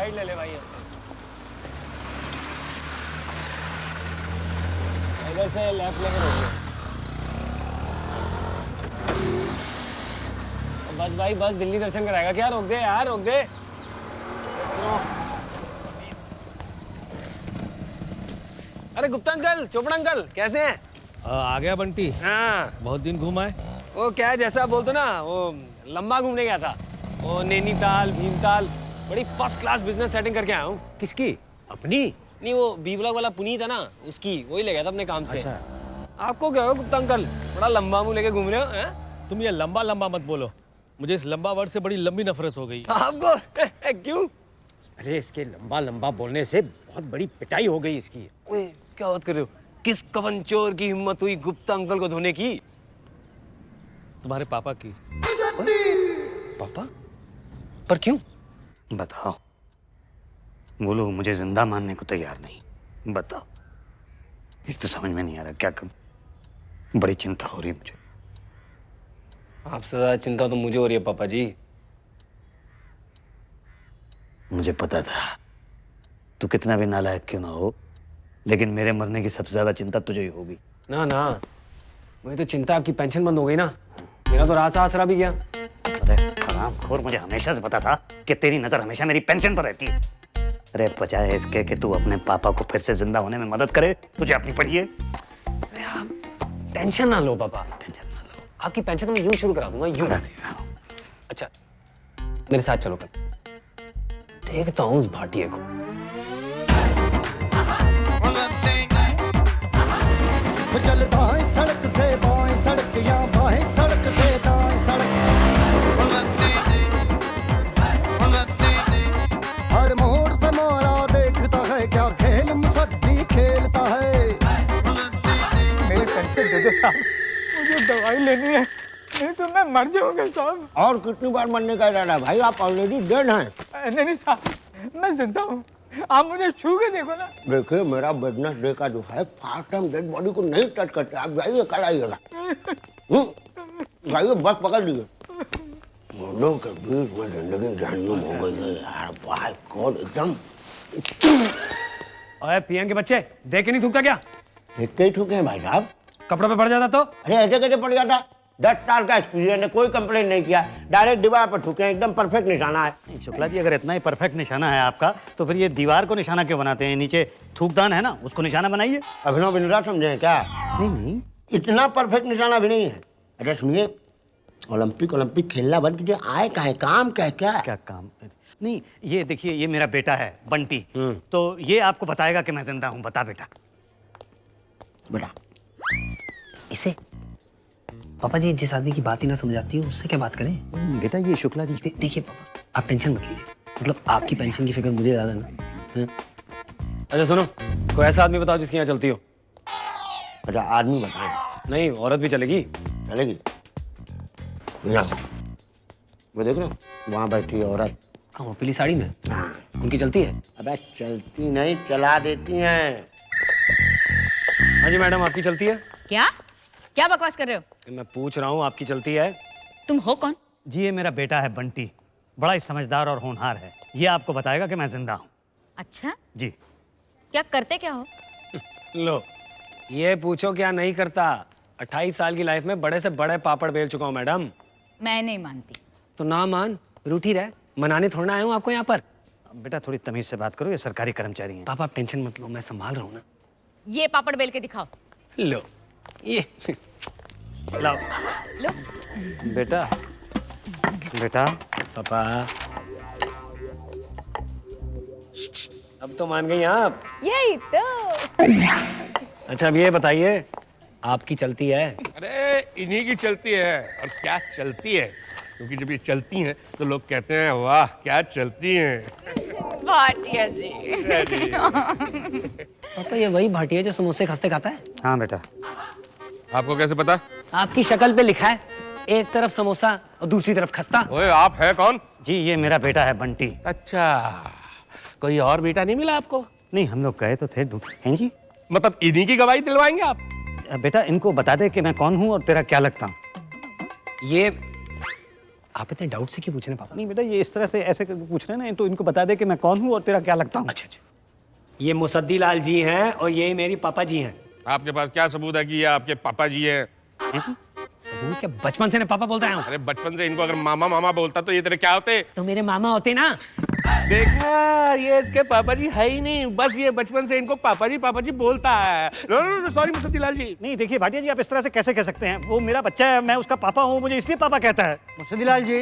Right ले ले भाई यहाँ से, इधर से लेफ्ट लेके रोक ले। बस भाई बस, दिल्ली दर्शन कराएगा क्या? रोक दे यार, रोक दे। अरे गुप्ता अंकल, चोपड़ा अंकल, कैसे हैं? आ गया बंटी। हाँ, बहुत दिन घूमा है। वो क्या है, जैसा बोलते ना, वो लंबा घूमने गया था, वो नैनीताल, भीमताल, बड़ी फर्स्ट क्लास बिजनेस सेटिंग करके आया हूँ। किसकी? अपनी? नहीं, वो बी ब्लॉक वाला पुनीत है ना, उसकी, वही ले गया था अपने काम से। अच्छा। आपको क्या हो गुप्ता अंकल, बड़ा लंबा मुंह लेके घूम रहे हो हैं? तुम ये लंबा लंबा मत बोलो, मुझे इस लंबा वर्ड से बड़ी लंबी नफरत हो गई। आपको क्यों? अरे इसके लंबा लंबा बोलने से बहुत बड़ी पिटाई हो गई इसकी। ओए, क्या बात कर रहे हो? किस कवन चोर की हिम्मत हुई गुप्ता अंकल को धोने की? तुम्हारे पापा की। पापा? पर क्यों? बताओ। वो लोग मुझे जिंदा मानने को तैयार नहीं। बताओ, इस तो समझ में नहीं आ रहा क्या करूं। बड़ी चिंता हो रही है मुझे। आपसे ज्यादा चिंता तो मुझे हो रही है पापा जी। मुझे पता था तू कितना भी नालायक क्यों ना हो, लेकिन मेरे मरने की सबसे ज्यादा चिंता तुझे ही होगी। ना ना, मुझे तो चिंता आपकी पेंशन बंद हो गई ना, मेरा तो रासा आसरा भी गया। अरे हरामखोर, मुझे हमेशा से पता था कि तेरी नजर हमेशा मेरी पेंशन पर रहती है। अरे बजाय इसके कि तू अपने पापा को फिर से जिंदा होने में मदद करे, तुझे अपनी पड़ी है। अरे आप टेंशन ना लो पापा, टेंशन ना लो। आपकी पेंशन तो मैं यूं शुरू करा दूंगा, यूं। अच्छा, मेरे साथ चलो कल, देखता हूँ उस भाटिये को। चलता है सड़क से बाएं सड़क या बाएं सड़क से दाएं सड़क, हर मोड़ पे मोरा देखता है क्या खेल मुसद्दी खेलता है। मेरी पेंशन दे दो साहब, मुझे दवाई लेनी है, नहीं तो मैं मर जाऊंगा साहब। और कितनी बार मरने का इरादा है भाई? आप ऑलरेडी डेड हैं। नहीं साहब, मैं जिंदा हूँ, आप मुझे छू के देखो ना। देखिए, मेरा बिजनेस डे का जो है फास्ट टाइम डेड बॉडी को नहीं टच करते। आप जाइए, कल आइएगा। जाइए, बस पकड़ लीजिए। मुर्दों के बीच में जिंदगी जहन्नुम हो गई है यार। भाई गॉड, एकदम। ओए पियन के बच्चे, देख के नहीं थूकता क्या? इतने ही ठुके हैं भाई साहब। कपड़ों पे पड़ जाता तो? अरे ऐसे कैसे पड़ जाता? 10 साल का एक्सपीरियंस है, कोई कंप्लेन नहीं किया, डायरेक्ट दीवार पर ठुके हैं, एकदम परफेक्ट निशाना है। शुक्ला जी, अगर इतना ही परफेक्ट निशाना है आपका, तो फिर ये दीवार को निशाना क्यों बनाते हैं? नीचे थूकदान है ना, उसको निशाना बनाइए। अभिनव बिंद्रा समझे हैं क्या? नहीं नहीं, इतना परफेक्ट निशाना भी नहीं है। अच्छा सुनिए, ओलंपिक खेलना बंद कीजिए। आए का है, काम क्या है? क्या काम? नहीं, ये देखिए, ये मेरा बेटा है बंटी, तो ये आपको बताएगा कि मैं जिंदा हूँ। बता बेटा। बेटा, इसे पापा जी, जिस आदमी की बात ही ना समझाती हो उससे क्या बात करें? बेटा, ये शुक्ला जी। देखिए पापा, आप टेंशन मत लीजिए, मतलब आपकी पेंशन की फिक्र मुझे ज्यादा ना है? अच्छा सुनो, कोई ऐसा आदमी बताओ जिसके यहाँ चलती हो। अच्छा आदमी बताए? नहीं, औरत भी चलेगी। चलेगी? यहाँ वो देख रहे हो, वहाँ बैठी है औरत। हाँ, वो पीली साड़ी में। हाँ। उनकी चलती है? अबे चलती नहीं, चला देती हैं। हाँ जी मैडम, आपकी चलती है? क्या क्या बकवास कर रहे हो? मैं पूछ रहा हूँ, आपकी चलती है? तुम हो कौन? जी, ये मेरा बेटा है बंटी, बड़ा ही समझदार और होनहार है। ये आपको बताएगा कि मैं जिंदा हूँ। अच्छा, जी। क्या करते क्या हो? लो, ये पूछो क्या नहीं करता। 28 साल की लाइफ में बड़े से बड़े पापड़ बेल चुका हूँ मैडम। मैं नहीं मानती। तो ना मान, रूठी रहे, मनाने थोड़ा आया हूँ आपको यहाँ पर। बेटा थोड़ी तमीज से बात करो, ये सरकारी कर्मचारी हैं। पापा आप टेंशन मत लो, मैं संभाल रहा हूँ ना। ये पापड़ बेल के दिखाओ। लो ये लाओ। लो। बेटा बेटा पापा अब तो मान गई आप। यही तो। अच्छा अब ये बताइए, आपकी चलती है? अरे इन्हीं की चलती है, और क्या चलती है, क्योंकि जब ये चलती हैं तो लोग कहते हैं वाह क्या चलती हैं। भाटिया जी। पापा ये वही भाटिया जो समोसे खस्ते खाता है? हाँ बेटा। आपको कैसे पता? आपकी शक्ल पे लिखा है, एक तरफ समोसा और दूसरी तरफ खस्ता। ओए आप है कौन? जी ये मेरा बेटा है बंटी। अच्छा, कोई और बेटा नहीं मिला आपको? नहीं हम लोग गए तो थे, हैं जी? मतलब इन्हीं की गवाही दिलवाएंगे आप? बेटा इनको बता दे कि मैं कौन हूँ और तेरा क्या लगता हूँ। ये आप इतने डाउट से क्यों पूछ रहे हैं पापा? नहीं बेटा, ये इस तरह से ऐसे करके पूछ रहे हैं ना, तो इनको बता दे कि मैं कौन हूँ और तेरा क्या लगता हूँ। अच्छा, ये मुसद्दी लाल जी हैं और ये मेरी पापा जी हैं। आपके पास क्या सबूत है कि ये आपके पापा जी हैं? सबूत क्या, बचपन से पापा बोलता है। अरे बचपन से इनको अगर मामा मामा बोलता तो ये तेरे क्या होते? तो मेरे मामा होते ना। देखा, ये इसके पापा जी है ही नहीं, बस ये बचपन से इनको पापा जी बोलता है। No sorry Musaddi Lal ji. नहीं देखिए भाटिया जी, आप इस तरह से कैसे कह सकते हैं? वो मेरा बच्चा है, मैं उसका पापा हूँ, मुझे इसलिए पापा कहता है। मुसद्दीलाल जी,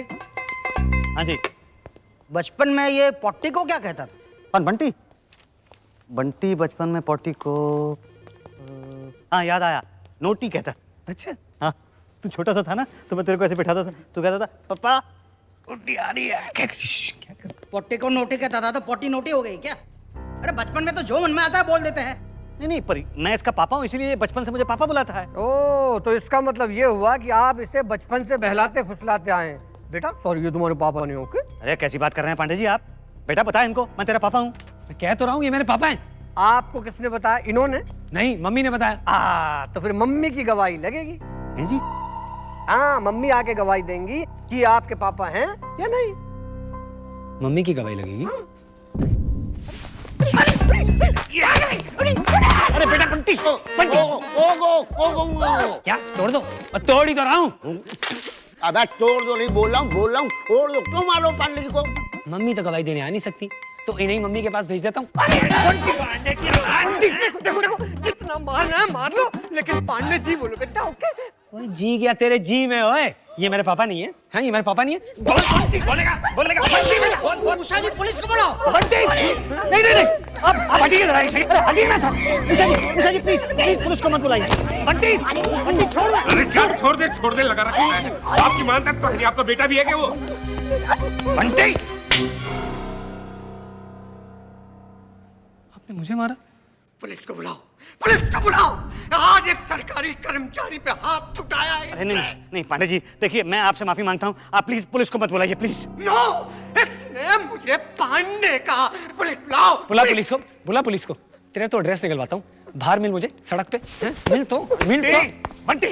हाँ जी। बचपन में ये पॉटी को क्या कहता था? कौन? बंटी? बंटी बचपन में पॉटी को हाँ याद आया, नोटी कहता। अच्छा, हाँ, तू छोटा सा था ना, तो मैं तेरे को ऐसे बिठाता था, तू कहता था पापा रोटी आ रही है। क्या कर? पॉटी को नोटी कहता था तो पॉटी नोटी हो गई क्या? अरे बचपन में तो जो मन में आता है बोल देते हैं। नहीं नहीं, पर मैं इसका पापा हूँ, इसीलिए बचपन से मुझे पापा बुलाता है। ओ, तो इसका मतलब ये हुआ कि आप इसे बचपन से बहलाते फुसलाते आए हैं। बेटा सॉरी, ये तुम्हारे पापा नहीं होके। अरे कैसी बात कर रहे हैं पांडे जी आप? बेटा बता इनको, मैं तेरा पापा हूँ। मैं कह तो रहा हूँ ये मेरे पापा हैं। आपको किसने बताया? इन्होंने? नहीं, मम्मी ने बताया। तो फिर मम्मी की गवाही लगेगी। हैं जी? हाँ, मम्मी आके गवाही देंगी कि आपके पापा हैं या नहीं। मम्मी की गवाही लगेगी। अरे बेटा बंटी, क्या तोड़ दो? और तोड़ ही तो रहा हूँ। अबे तोड़ दो नहीं, बोल रहा हूँ तोड़ दो। क्यों मारो पांडे जी को? मम्मी तो गवाही देने आ नहीं सकती, तो इन्हीं मम्मी के पास भेज देता हूँ। देखो देखो, जितना मारना है मार लो, लेकिन पांडे जी बोलो बेटा। ओके? ओए जी गया तेरे जी में। ओए ये मेरे पापा नहीं है। हाँ, ये मेरे पापा नहीं है। बोलेगा। उषा जी, पुलिस को बुलाओ। बंटी नहीं नहीं नहीं, अब हटिए जरा, हटिए ना साहब। उषा जी प्लीज पुलिस को मत बुलाइए। बंटी छोड़ दो। अरे क्या छोड़ दे लगा रखा है। आपकी मानता तो है नहीं, आपका बेटा भी है क्या वो? बंटी आपने मुझे मारा? पुलिस को बुलाओ, पुलिस को बुलाओ। आज एक सरकारी कर्मचारी पे हाथ उठाया है। अरे नहीं नहीं पांडे जी, देखिए मैं आपसे माफी मांगता हूँ, आप प्लीज पुलिस को मत बुलाइए प्लीज। नो, इसने मुझे पांडे का। पुलिस बुलाओ। बुला पुलिस को। तेरा तो एड्रेस निकलवाता हूँ। बाहर मिल मुझे सड़क पे। मिल तो। बंटी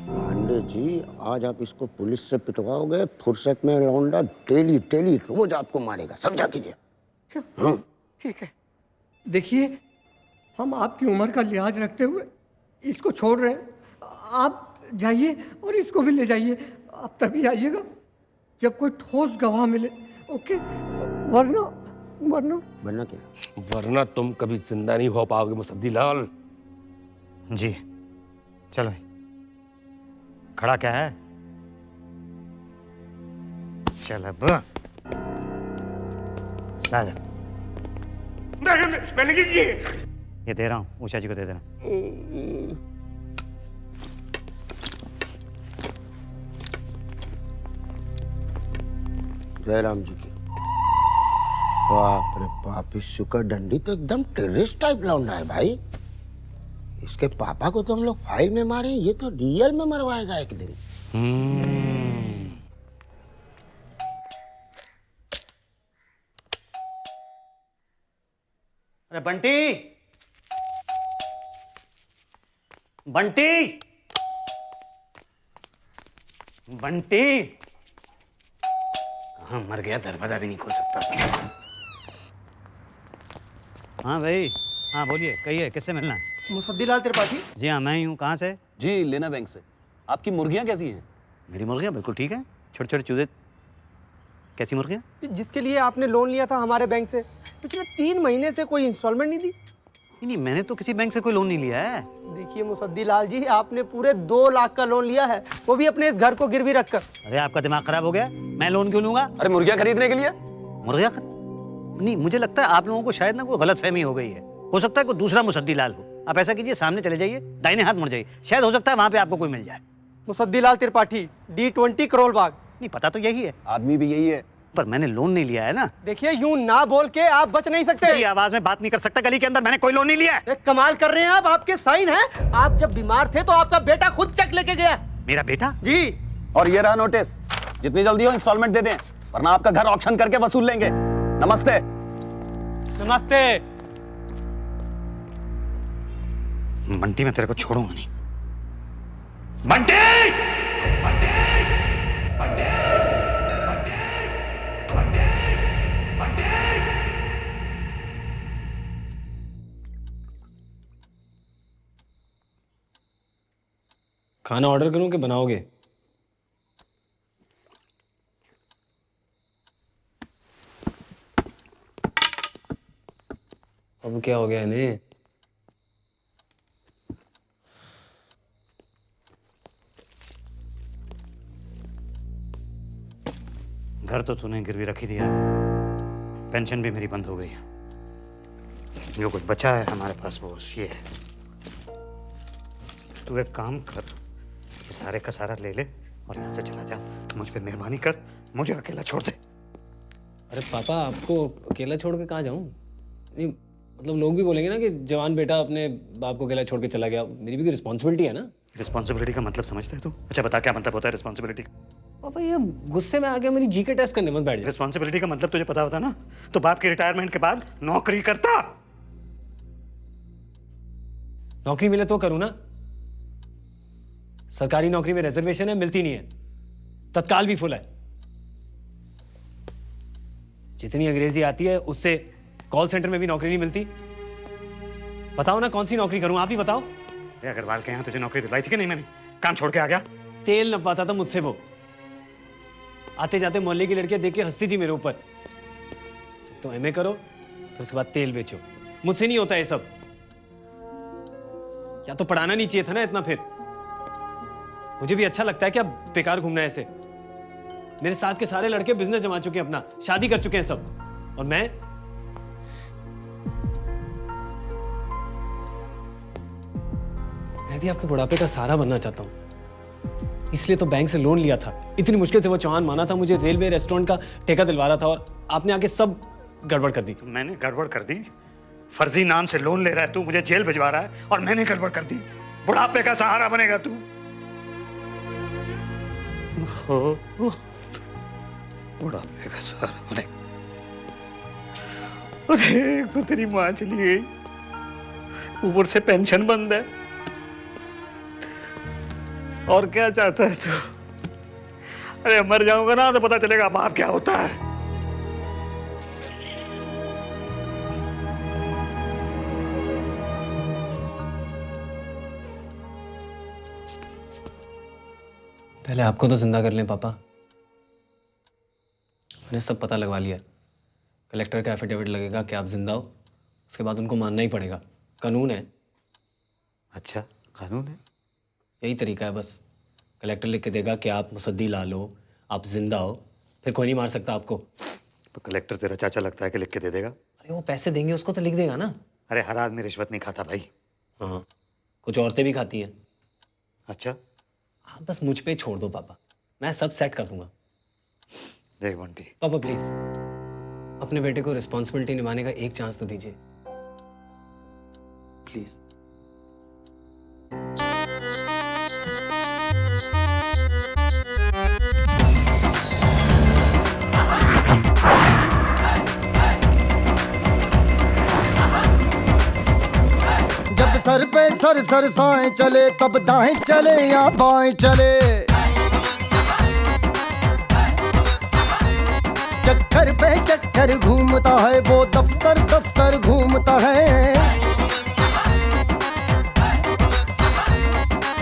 पांडे जी, आज आप इसको पुलिस से पिटवाओगे, फुर्सत में लौंडा डेली रोज आपको मारेगा, समझा कीजिए। ठीक है, देखिए हम आपकी उम्र का लिहाज रखते हुए इसको छोड़ रहे हैं। आप जाइए और इसको भी ले जाइए। आप तभी आइएगा जब कोई ठोस गवाह मिले। ओके? वरना क्या? वरना तुम कभी जिंदा नहीं हो पाओगे मुसद्दी लाल। जी चलो भाई, खड़ा क्या है? चल अब राजा, मैंने की ये दे रहा हूँ, ऊषा जी को दे देना। जयराम जी की। बाप रे बाप, इस शुक्र डंडी तो एकदम टेररिस्ट टाइप लौंडा है भाई। इसके पापा को तो हम लोग फाइल में मारे, ये तो रियल में मरवाएगा एक दिन। अरे बंटी, बंटी, बंटी कहाँ मर गया? दरवाजा भी नहीं खोल सकता। हाँ भाई, हाँ बोलिए, कहिए किससे मिलना है? मुसद्दीलाल त्रिपाठी। जी हाँ मैं ही हूँ। कहाँ से? जी लेना बैंक से। आपकी मुर्गियाँ कैसी हैं? मेरी मुर्गियाँ बिल्कुल ठीक है, छोटे छोटे चूजे। कैसी मुर्गियाँ? जिसके लिए आपने लोन लिया था हमारे बैंक से, पिछले 3 महीने से कोई इंस्टॉलमेंट नहीं दी। नहीं मैंने तो किसी बैंक से कोई लोन नहीं लिया है। देखिए मुसद्दीलाल जी, आपने पूरे 2 लाख का लोन लिया है, वो भी अपने इस घर को गिरवी रखकर। अरे आपका दिमाग खराब हो गया? मैं लोन क्यों लूंगा? अरे मुर्गियाँ खरीदने के लिए? मुर्गियाँ नहीं, मुझे लगता है आप लोगों को शायद ना कोई गलतफहमी हो गई है। हो सकता है कोई दूसरा मुसद्दीलाल हो। आप ऐसा कीजिए, सामने चले जाइए, दाहिने हाथ मुड़ जाइए, शायद हो सकता है वहां पे आपको कोई मिल जाए। मुसद्दीलाल त्रिपाठी, D20 करोल बाग। नहीं पता तो यही है, आदमी भी यही है, पर मैंने लोन नहीं लिया है ना। देखिए यूं ना बोल के आप बच नहीं सकते। जी आवाज में बात नहीं कर सकता गली के अंदर, मैंने कोई लोन नहीं लिया है। कमाल कर रहे हैं आप, आपके साइन हैं। आप जब बीमार थे तो आपका बेटा खुद चेक लेके गया। मेरा बेटा? जी। और ये रहा नोटिस, जितनी जल्दी हो इंस्टॉलमेंट दे दें, वरना आपका घर ऑक्शन करके वसूल लेंगे। नमस्ते। नमस्ते। बंटी मैं तेरे को छोड़ूंगा नहीं। बंटी! खाना ऑर्डर करूं कि बनाओगे? अब क्या हो गया इन्हें? घर तो तूने गिरवी रख ही दिया है, पेंशन भी मेरी बंद हो गई है। जो कुछ बचा है हमारे पास वो ये है। तू एक काम कर, ये सारे का सारा ले ले और यहाँ से चला जा। मुझ पे मेहरबानी कर, मुझे अकेला छोड़ दे। अरे पापा, आपको अकेला छोड़ के कहाँ जाऊं? नहीं मतलब लोग भी बोलेंगे ना कि जवान बेटा अपने बाप को अकेला छोड़ के चला गया। मेरी भी रिस्पॉन्सिबिलिटी है ना। रिस्पॉन्सिबिलिटी का मतलब समझता है तू? अच्छा बता, क्या मतलब होता है रिस्पॉन्सिबिलिटी? पापा ये गुस्से में आके मेरी जी के टेस्ट करने मत बैठ जाए। रिस्पॉन्सिबिलिटी का मतलब तुझे पता होता ना तो बाप की रिटायरमेंट के बाद नौकरी करता। नौकरी मिले तो करूं ना। सरकारी नौकरी में रिजर्वेशन है, मिलती नहीं है। तत्काल भी फुल है। जितनी अंग्रेजी आती है उससे कॉल सेंटर में भी नौकरी नहीं मिलती। बताओ ना कौन सी नौकरी करूं, आप ही बताओ। अग्रवाल के यहाँ तुझे नौकरी दिलवाई थी कि नहीं? मैंने काम छोड़ के आ गया। तेल नपवाता था मुझसे वो। आते जाते मोहल्ले की लड़कियां देख के हंसती थी मेरे ऊपर। तो एमए करो फिर उसके बाद तेल बेचो। मुझसे नहीं होता ये सब। या तो पढ़ाना नहीं चाहिए था ना इतना। फिर मुझे भी अच्छा लगता है क्या बेकार घूमना ऐसे। मेरे साथ के सारे लड़के बिजनेस जमा चुके हैं, अपना शादी कर चुके हैं सब, और मैं भी आपके बुढ़ापे का सहारा बनना चाहता हूं। इसलिए तो बैंक से लोन लिया था। इतनी मुश्किल से वो चौहान माना था, मुझे रेलवे रेस्टोरेंट का ठेका दिलवा रहा था, और आपने आके सब गड़बड़ कर दी। मैंने गड़बड़ कर दी? फर्जी नाम से लोन ले रहा है तू, मुझे जेल भिजवा रहा है, और मैंने गड़बड़ कर दी। बुढ़ापे का सहारा बनेगा तू। बुढ़ापे का सहारा बने। अरे एक तो तेरी माँ चली गई, ऊपर से पेंशन बंद है। और क्या चाहता है तू? अरे मर जाऊंगा ना तो पता चलेगा बाप क्या होता है। पहले आपको तो जिंदा कर लें पापा। मैंने सब पता लगवा लिया। कलेक्टर का एफिडेविट लगेगा कि आप जिंदा हो, उसके बाद उनको मानना ही पड़ेगा। कानून है। अच्छा कानून है? यही तरीका है बस। कलेक्टर लिख के देगा कि आप मुसद्दी लाल हो, आप जिंदा हो, फिर कोई नहीं मार सकता आपको। तो कलेक्टर तेरा चाचा लगता है कि लिख के दे देगा? अरे वो पैसे देंगे उसको तो लिख देगा ना। अरे हर आदमी रिश्वत नहीं खाता भाई। हाँ, कुछ औरतें भी खाती हैं। अच्छा आप बस मुझ पे छोड़ दो पापा, मैं सब सेट कर दूंगा। देख बंटी, पापा प्लीज अपने बेटे को रिस्पॉन्सिबिलिटी निभाने का एक चांस तो दीजिए प्लीज। जब सर पे सर साएं चले तब दाएं चले या बाएं चले। चक्कर पे चक्कर घूमता है वो, दफ्तर दफ्तर घूमता है।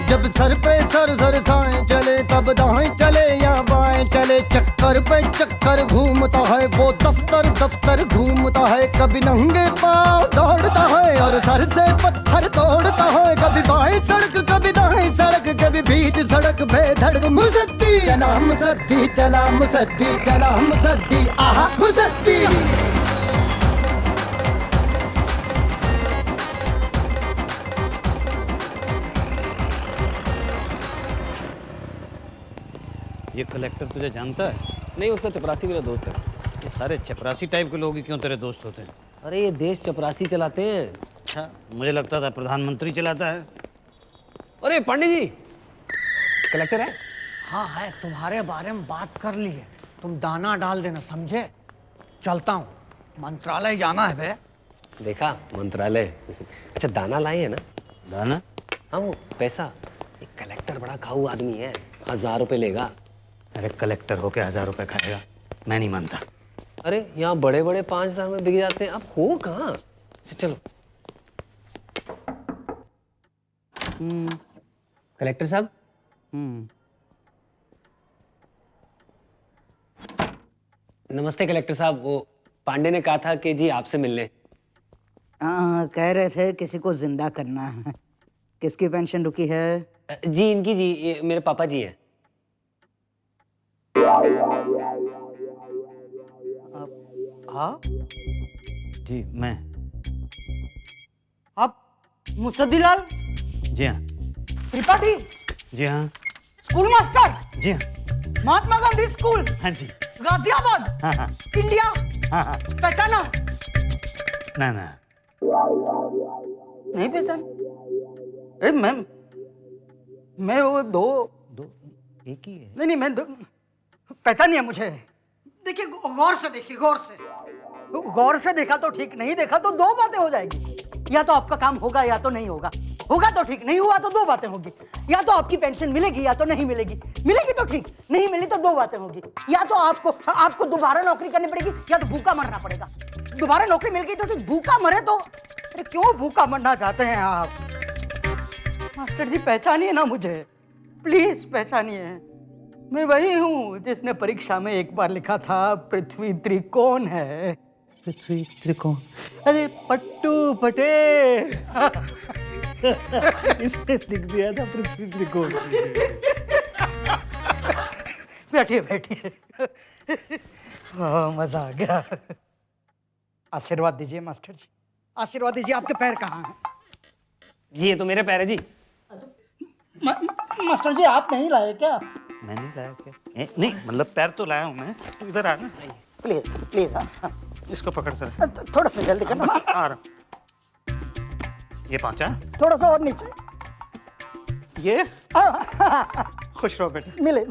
जब सर पे सर साएं चले तब दाएं चले या बाएं चले। चक्कर पे चक्कर घूमता है वो, दफ्तर दफ्तर घूमता है। कभी नंगे पाँव दौड़ता है और सर से पत्थर तोड़ता है। कभी बाएं सड़क कभी दाएं सड़क, कभी बीच सड़क बेधड़क। मुसद्दी चला मुसद्दी चला मुसद्दी चला मुसद्दी, आहा मुसद्दी। ये कलेक्टर तुझे जानता है? नहीं, उसका चपरासी मेरा दोस्त है। ये सारे चपरासी टाइप के लोग ही क्यों तेरे दोस्त होते हैं? अरे ये देश चपरासी चलाते हैं। अच्छा, मुझे लगता था प्रधानमंत्री चलाता है। अरे पंडित जी, कलेक्टर है? हाँ है, तुम्हारे बारे में बात कर ली है। तुम दाना डाल देना, समझे? चलता हूँ, मंत्रालय जाना है बे। देखा मंत्रालय। अच्छा दाना लाए हैं ना? दाना? हाँ वो पैसा। एक कलेक्टर बड़ा खाऊ आदमी है, 1000 रुपए लेगा। अरे कलेक्टर होके 1000 रुपए खाएगा? मैं नहीं मानता। अरे यहाँ बड़े बड़े 5000 में बिक जाते हैं, आप हो कहाँ? अच्छा चलो। कलेक्टर साहब, नमस्ते कलेक्टर साहब, वो पांडे ने कहा था कि जी आपसे मिलने। हाँ, कह रहे थे किसी को जिंदा करना है। किसकी पेंशन रुकी है? जी इनकी जी, ये मेरे पापा जी हैं। हाँ, जी मैं। आप मुसद्दीलाल जी हाँ। त्रिपाठी, जी हाँ। स्कूल मास्टर, जी हाँ। महात्मा गांधी स्कूल, हाँ जी। गाजियाबाद, हाँ हाँ। इंडिया, हाँ हाँ। पहचाना? ना ना। नहीं पहचान? अरे मैं वो दो एक ही है। नहीं मैं पहचानिए मुझे। देखिए गौर से देखिए, गौर से देखा तो ठीक, नहीं देखा तो दो बातें हो जाएगी। या तो आपका काम होगा या तो नहीं होगा। होगा तो ठीक, नहीं हुआ तो दो बातें होगी। या तो आपकी पेंशन मिलेगी या तो नहीं मिलेगी। मिलेगी तो ठीक, नहीं मिली तो दो बातें होगी। या तो आपको दोबारा नौकरी करनी पड़ेगी या तो भूखा मरना पड़ेगा। दोबारा नौकरी मिल गई तो ठीक, भूखा मरे तो अरे क्यों भूखा मरना चाहते हैं आप? मास्टर जी पहचानिए ना मुझे, प्लीज पहचानिए। मैं वही हूँ जिसने परीक्षा में एक बार लिखा था पृथ्वी त्रिकोण है। पृथ्वी त्रिकोण। अरे पट्टू पटेल। इसने लिख दिया था पृथ्वी त्रिकोण। बैठिए बैठिए। मजा आ गया। आशीर्वाद दीजिए मास्टर जी, आशीर्वाद दीजिए। आपके पैर कहाँ हैं? जी ये तो मेरे पैर है जी। मास्टर जी आप नहीं लाए क्या? मैं नहीं लाया क्या? नहीं मतलब पैर तो लाया हूँ मैं। तू इधर आ ना। Please please. इसको पकड़ सर। थोड़ा सा जल्दी करना। आ रहा। ये पहुंचा? थोड़ा सा और नीचे। ये खुश रहो बेटा। मिले।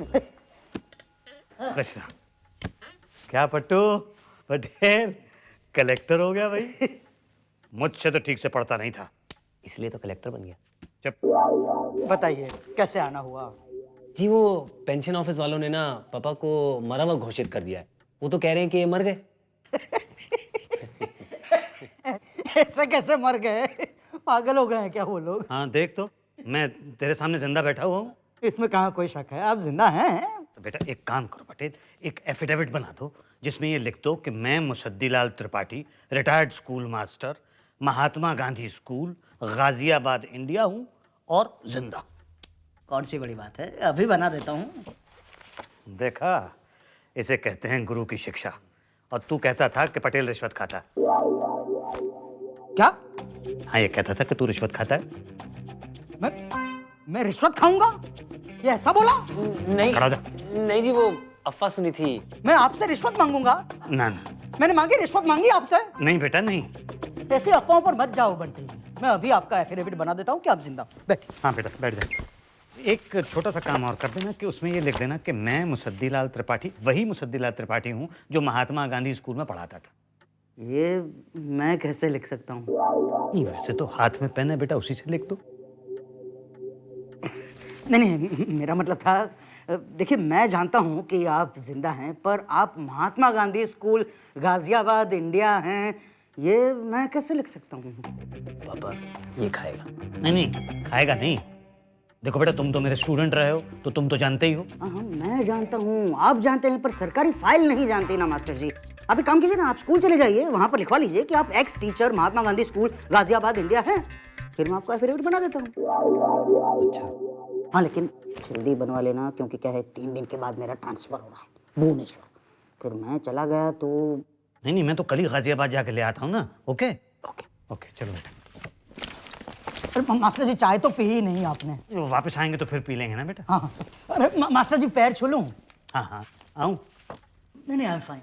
अच्छा क्या पट्टू पटेल कलेक्टर हो गया भाई? मुझसे तो ठीक से पढ़ता नहीं था, इसलिए तो कलेक्टर बन गया। जब बताइए कैसे आना हुआ? जी वो पेंशन ऑफिस वालों ने ना पापा को मरा हुआ घोषित कर दिया है। वो तो कह रहे हैं कि ये मर गए। ऐसे कैसे मर गए? पागल हो गए हैं क्या वो लोग? हाँ देख तो, मैं तेरे सामने जिंदा बैठा हुआ हूँ। इसमें कहाँ कोई शक है, आप जिंदा हैं। तो बेटा एक काम करो पटेल, एक एफिडेविट बना दो जिसमें ये लिख दो कि मैं Musaddilal Tripathi, retired school master, Mahatma Gandhi school, Ghaziabad India हूँ और जिंदा। कौन सी बड़ी बात है, अभी बना देता हूँ। देखा, इसे कहते हैं गुरु की शिक्षा। और तू कहता था कि पटेल रिश्वत खाता। क्या? हाँ ये कहता था कि तू रिश्वत खाता है। मैं रिश्वत खाऊंगा? ये ऐसा बोला? नहीं खड़ा जा। नहीं जी, वो अफवाह सुनी थी। मैं आपसे रिश्वत मांगूंगा? ना ना मैंने मांगी, रिश्वत मांगी आपसे? नहीं बेटा नहीं। ऐसे अफवाहों पर मत जाओ बंटी। मैं अभी आपका एफिडेविट बना देता हूँ कि आप जिंदा। बैठिए। हाँ बेटा बैठ जा। एक छोटा सा काम और कर देना कि उसमें ये लिख देना कि मैं मुसद्दीलाल त्रिपाठी, वही मुसद्दीलाल त्रिपाठी हूँ जो महात्मा गांधी स्कूल में पढ़ाता था। ये मैं कैसे लिख सकता हूँ? नहीं वैसे तो हाथ में पेन है बेटा, उसी से लिख दो। नहीं मेरा मतलब था, देखिए मैं जानता हूँ कि आप जिंदा हैं, पर आप महात्मा गांधी स्कूल गाजियाबाद इंडिया हैं, ये मैं कैसे लिख सकता हूँ? पापा ये खाएगा। नहीं खाएगा नहीं। देखो बेटा तुम तो मेरे स्टूडेंट रहे हो तो तुम तो जानते ही हो। हाँ मैं जानता हूँ, आप जानते हैं, पर सरकारी फाइल नहीं जानती ना मास्टर जी। आप एक काम कीजिए ना, आप स्कूल चले जाइए, वहाँ पर लिखवा लीजिए कि आप एक्स टीचर महात्मा गांधी स्कूल गाजियाबाद इंडिया है, फिर मैं आपको एफिडेविट बना देता हूँ। अच्छा हाँ लेकिन जल्दी बनवा लेना, क्योंकि क्या है 3 दिन के बाद मेरा ट्रांसफर हो रहा है भुवनेश्वर, फिर मैं चला गया तो। नहीं मैं तो कल ही गाजियाबाद जाके ले आता हूँ ना। ओके ओके ओके चलो बेटा। अरे मास्टर जी चाय तो पी ही नहीं आपने। वापस आएंगे तो फिर पी लेंगे ना बेटा। हाँ अरे मास्टर जी पैर छू लूं? हाँ हाँ आऊँ? नहीं आई एम फाइन,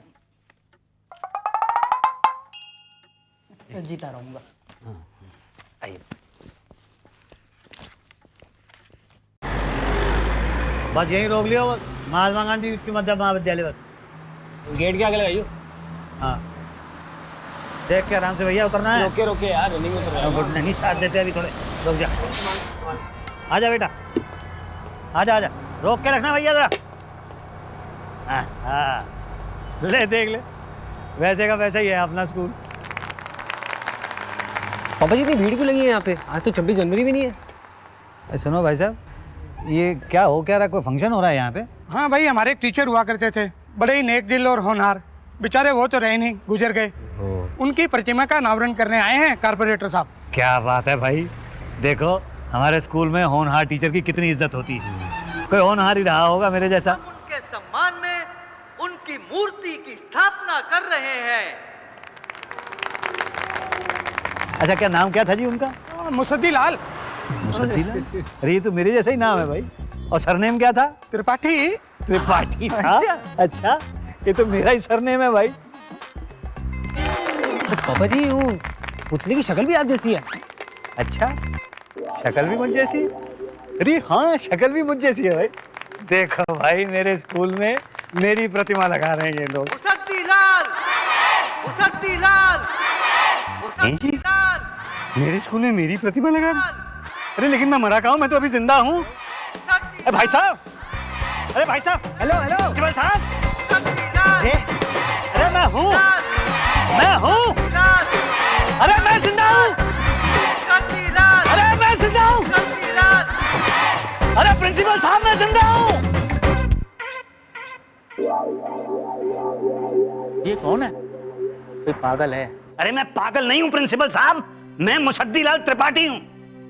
जीता रहूंगा। आइए। बस यहीं रोक लियो, महात्मा गांधी उच्च मध्य महाविद्यालय बस। गेट के आगे लगाइयो। हाँ देख के आराम से भैया उतरना है। रोके रोके यार, रनिंग में उतर नहीं साथ देते अभी थोड़े, रुक जा। आजा बेटा, आजा आजा, रोक के रखना भैया जरा। हाँ ले देख ले, वैसे का वैसा ही है अपना स्कूल। पापा जी इतनी भीड़ क्यों लगी है यहाँ पे? आज तो 26 जनवरी भी नहीं है। सुनो भाई साहब, ये क्या हो क्या रहा, कोई फंक्शन हो रहा है यहाँ पे? हाँ भाई, हमारे एक टीचर हुआ करते थे, बड़े ही नेक दिल और होनहार। बेचारे वो तो रहे नहीं, गुजर गए। उनकी प्रतिमा का अनावरण करने आए हैं कारपोरेटर साहब। क्या बात है भाई, देखो हमारे स्कूल में होनहार टीचर की कितनी इज्जत होती है। कोई होनहार ही रहा होगा मेरे जैसा। उनके सम्मान में उनकी मूर्ति की स्थापना कर रहे हैं। अच्छा, क्या नाम क्या था जी उनका? मुसद्दी लाल। मुसद्दी लाल? अरे ये तो मेरे जैसा ही नाम है भाई। और सरनेम क्या था? त्रिपाठी। त्रिपाठी था? अच्छा, ये तो मेरा ही सरनेम है भाई। तो पापा जी वो पुतले की शक्ल भी आप जैसी है। अच्छा, शक्ल भी मुझ जैसी? अरे हाँ, शक्ल भी मुझ जैसी है भाई। देखो भाई, मेरे स्कूल में मेरी प्रतिमा लगा रहे हैं ये लोग। मुसद्दी लाल, मुसद्दी लाल, मुसद्दी लाल। मेरे स्कूल में मेरी प्रतिमा लगा रहे हैं? अरे लेकिन मैं मरा कहाँ हूँ, मैं तो अभी जिंदा हूँ। अरे भाई साहब, अरे भाई साहब, हेलो हेलो प्रिंसिपल साहब, अरे मैं हूँ, अरे मैं जिंदा हूँ, अरे मैं जिंदा हूँ, अरे प्रिंसिपल साहब मैं जिंदा हूँ। ये कौन है? कोई पागल है? अरे मैं पागल नहीं हूँ प्रिंसिपल साहब, मैं मुसद्दी लाल त्रिपाठी हूँ।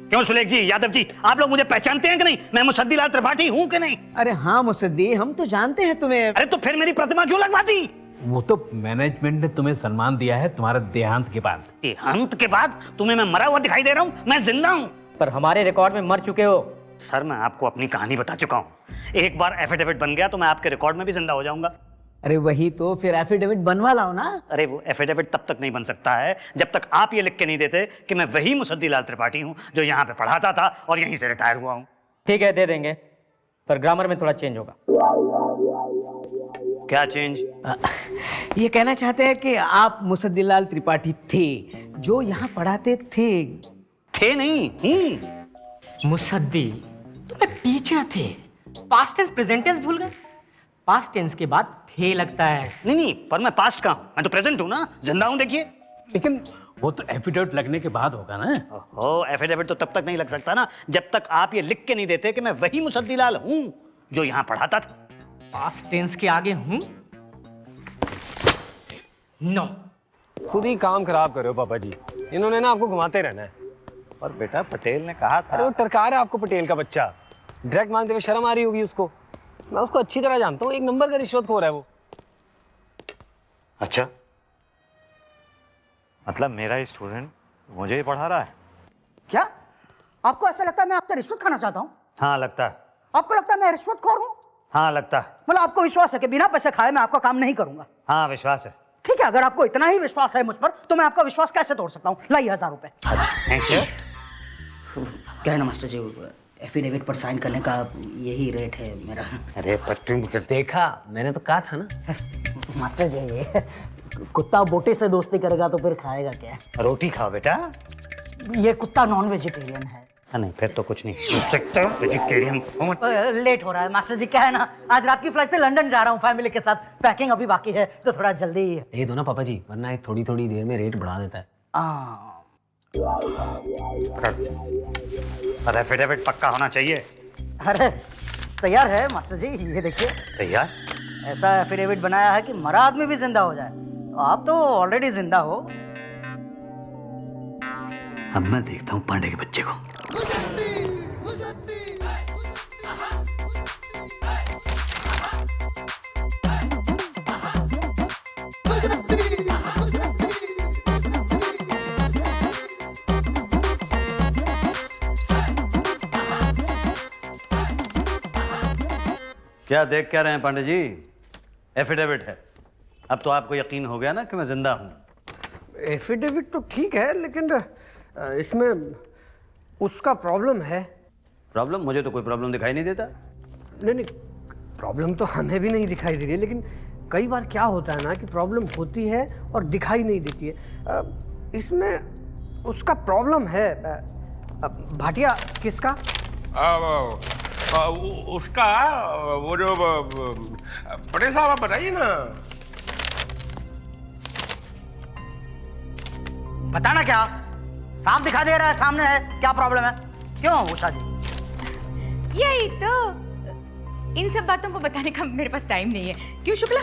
क्यों सुलेख जी, यादव जी, आप लोग मुझे पहचानते हैं कि नहीं? मैं मुसद्दी लाल त्रिपाठी हूँ कि नहीं? अरे हाँ मुसद्दी, हम तो जानते हैं तुम्हें। अरे तो फिर मेरी प्रतिमा क्यों लगवा दी? वो तो मैनेजमेंट ने तुम्हें सम्मान दिया है तुम्हारे देहांत के बाद। देहांत के बाद? तुम्हें मैं मरा हुआ दिखाई दे रहा हूँ? मैं जिंदा हूँ। पर हमारे रिकॉर्ड में मर चुके हो। सर, मैं आपको अपनी कहानी बता चुका हूँ। एक बार एफिडेविट बन गया तो मैं आपके रिकॉर्ड में भी जिंदा हो जाऊंगा। अरे वही तो, फिर एफिडेविट बनवा लाओ ना। अरे वो एफिडेविट तब तक नहीं बन सकता है जब तक आप ये लिख के नहीं देते कि मैं वही मुसद्दी लाल त्रिपाठी हूँ जो यहाँ पे पढ़ाता था और यहीं से रिटायर हुआ हूँ। ठीक है, दे देंगे, पर ग्रामर में थोड़ा चेंज होगा। क्या चेंज? ये कहना चाहते हैं कि आप मुसद्दी लाल त्रिपाठी थे जो यहाँ पढ़ाते थे। थे नहीं, हूँ। मुसद्दी, तुम्हें टीचर थे। पास्ट टेंस प्रेजेंट टेंस भूल गए? पास्ट टेंस के बाद थे लगता है। नहीं, पर मैं पास्ट का हूँ, मैं तो प्रेजेंट हूँ ना, जिंदा हूँ। देखिए, लेकिन वो तो एफिडेविट लगने के बाद होगा ना। ओहो, एफिडेविट तो तब तक नहीं लग सकता ना जब तक आप ये लिख के नहीं देते कि मैं वही मुसद्दी लाल हूँ जो यहाँ पढ़ाता था। पास्ट टेंस के आगे हूँ? नो। खुद ही काम खराब कर रहे हो पापा जी, इन्होंने ना आपको घुमाते रहना है। और बेटा पटेल ने कहा था। अरे वो टरकार है आपको, पटेल का बच्चा। डायरेक्ट मांगते हुए शर्म आ रही होगी उसको। मैं उसको अच्छी तरह जानता हूँ, एक नंबर का रिश्वतखोर है वो। अच्छा, मतलब मेरा स्टूडेंट मुझे ही पढ़ा रहा है? क्या आपको ऐसा लगता है मैं आपसे रिश्वत खाना चाहता हूँ? हाँ लगता है। आपको लगता है मैं रिश्वतखोर हूँ? हाँ लगता है। मतलब आपको विश्वास है कि बिना पैसे खाए मैं आपका काम नहीं करूंगा? हाँ विश्वास है। ठीक है, अगर आपको इतना ही विश्वास है मुझ पर तो मैं आपका विश्वास कैसे तोड़ सकता हूँ? लाइए 1000 रुपए। Thank you. क्या है ना मास्टर जी, एफिडेविट पर साइन करने का यही रेट है मेरा। अरे पट्टी देखा, मैंने तो कहा था ना। मास्टर जी, ये कुत्ता बोटे से दोस्ती करेगा तो फिर खाएगा क्या? रोटी खाओ बेटा। ये कुत्ता नॉन वेजिटेरियन है। नहीं, फिर तो कुछ नहीं सकता वेजिटेरियन। लेट हो रहा है मास्टर जी, क्या है ना, आज रात की फ्लाइट से लंदन जा रहा हूँ फैमिली के साथ। पैकिंग अभी बाकी है तो थोड़ा जल्दी। दे दो ना पापा जी, वरना ये थोड़ी थोड़ी देर में रेट बढ़ा देता है। पर एफिडेविट पक्का होना चाहिए। अरे तैयार है मास्टर जी, ये देखिए। तैयार? ऐसा एफिडेविट बनाया है कि मरा आदमी भी जिंदा हो जाए। तो आप तो ऑलरेडी जिंदा हो। अब मैं देखता हूँ पांडे के बच्चे को। क्या देख क्या रहे हैं पांडे जी? एफिडेविट है। अब तो आपको यकीन हो गया ना कि मैं जिंदा हूं। एफिडेविट तो ठीक है, लेकिन इसमें उसका प्रॉब्लम है। प्रॉब्लम? मुझे तो कोई प्रॉब्लम दिखाई नहीं देता। नहीं, प्रॉब्लम तो हमें भी नहीं दिखाई दे रही है, लेकिन कई बार क्या होता है ना कि प्रॉब्लम होती है और दिखाई नहीं देती है। इसमें उसका प्रॉब्लम है। भाटिया किसका? उसका वो जो पटेल साहब, आप बताइए ना। बताना क्या? साफ दिखा दे रहा है, सामने है। क्या प्रॉब्लम है? क्यों उषा जी? यही तो, इन सब बातों को बताने का मेरे पास टाइम नहीं है। क्यों शुक्ला?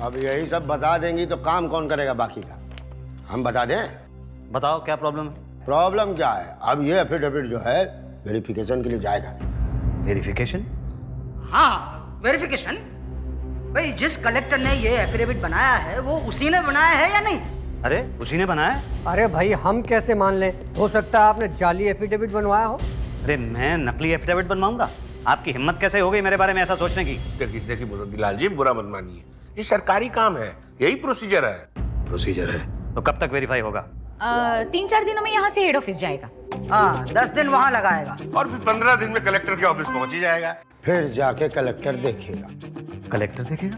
अब यही सब बता देंगी तो काम कौन करेगा बाकी का? हम बता दें? बताओ क्या प्रॉब्लम है? प्रॉब्लम क्या है? अब ये एफिडेविट जो है वेरिफिकेशन के लिए जाएगा। वेरिफिकेशन? हाँ, वेरिफिकेशन। भाई जिस कलेक्टर ने ये एफिडेविट बनाया है वो उसी ने बनाया है या नहीं? अरे उसी ने बनाया? अरे भाई हम कैसे मान लें? हो सकता है आपने जाली एफिडेविट बनवाया हो। अरे मैं नकली एफिडेविट बनवाऊंगा? आपकी हिम्मत कैसे हो गई मेरे बारे में ऐसा सोचने की? देखिए मुसद्दीलाल जी, बुरा मत मानिए, ये सरकारी काम है, यही प्रोसीजर है। प्रोसीजर है तो कब तक वेरीफाई होगा? 3-4 दिनों में यहाँ से हेड ऑफिस जाएगा। हाँ, 10 दिन वहाँ लगाएगा और फिर 15 दिन में कलेक्टर के ऑफिस पहुंच ही जाएगा। फिर जाके कलेक्टर देखेगा। कलेक्टर देखेगा?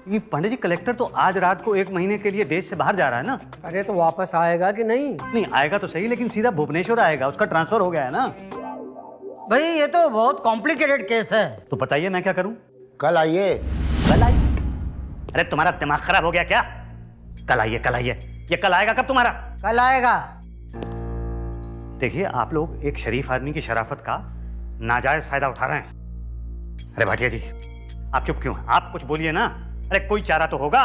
ये पंडित जी, कलेक्टर तो आज रात को 1 महीने के लिए देश से बाहर जा रहा है ना? अरे तो वापस आएगा कि नहीं? नहीं आएगा तो सही, लेकिन सीधा भुवनेश्वर आएगा, उसका ट्रांसफर हो गया है ना। भाई ये तो बहुत कॉम्प्लिकेटेड केस है। तो बताइए मैं क्या करूं? कल आइए। कल आइए? अरे तुम्हारा दिमाग खराब हो गया क्या? कल आइए, कल आइए। ये कल आएगा कब तुम्हारा? कल आएगा। देखिए आप लोग एक शरीफ आदमी की शराफत का नाजायज फायदा उठा रहे हैं। अरे भाटिया जी, आप चुप क्यों हैं? आप कुछ बोलिए ना। अरे कोई चारा तो होगा।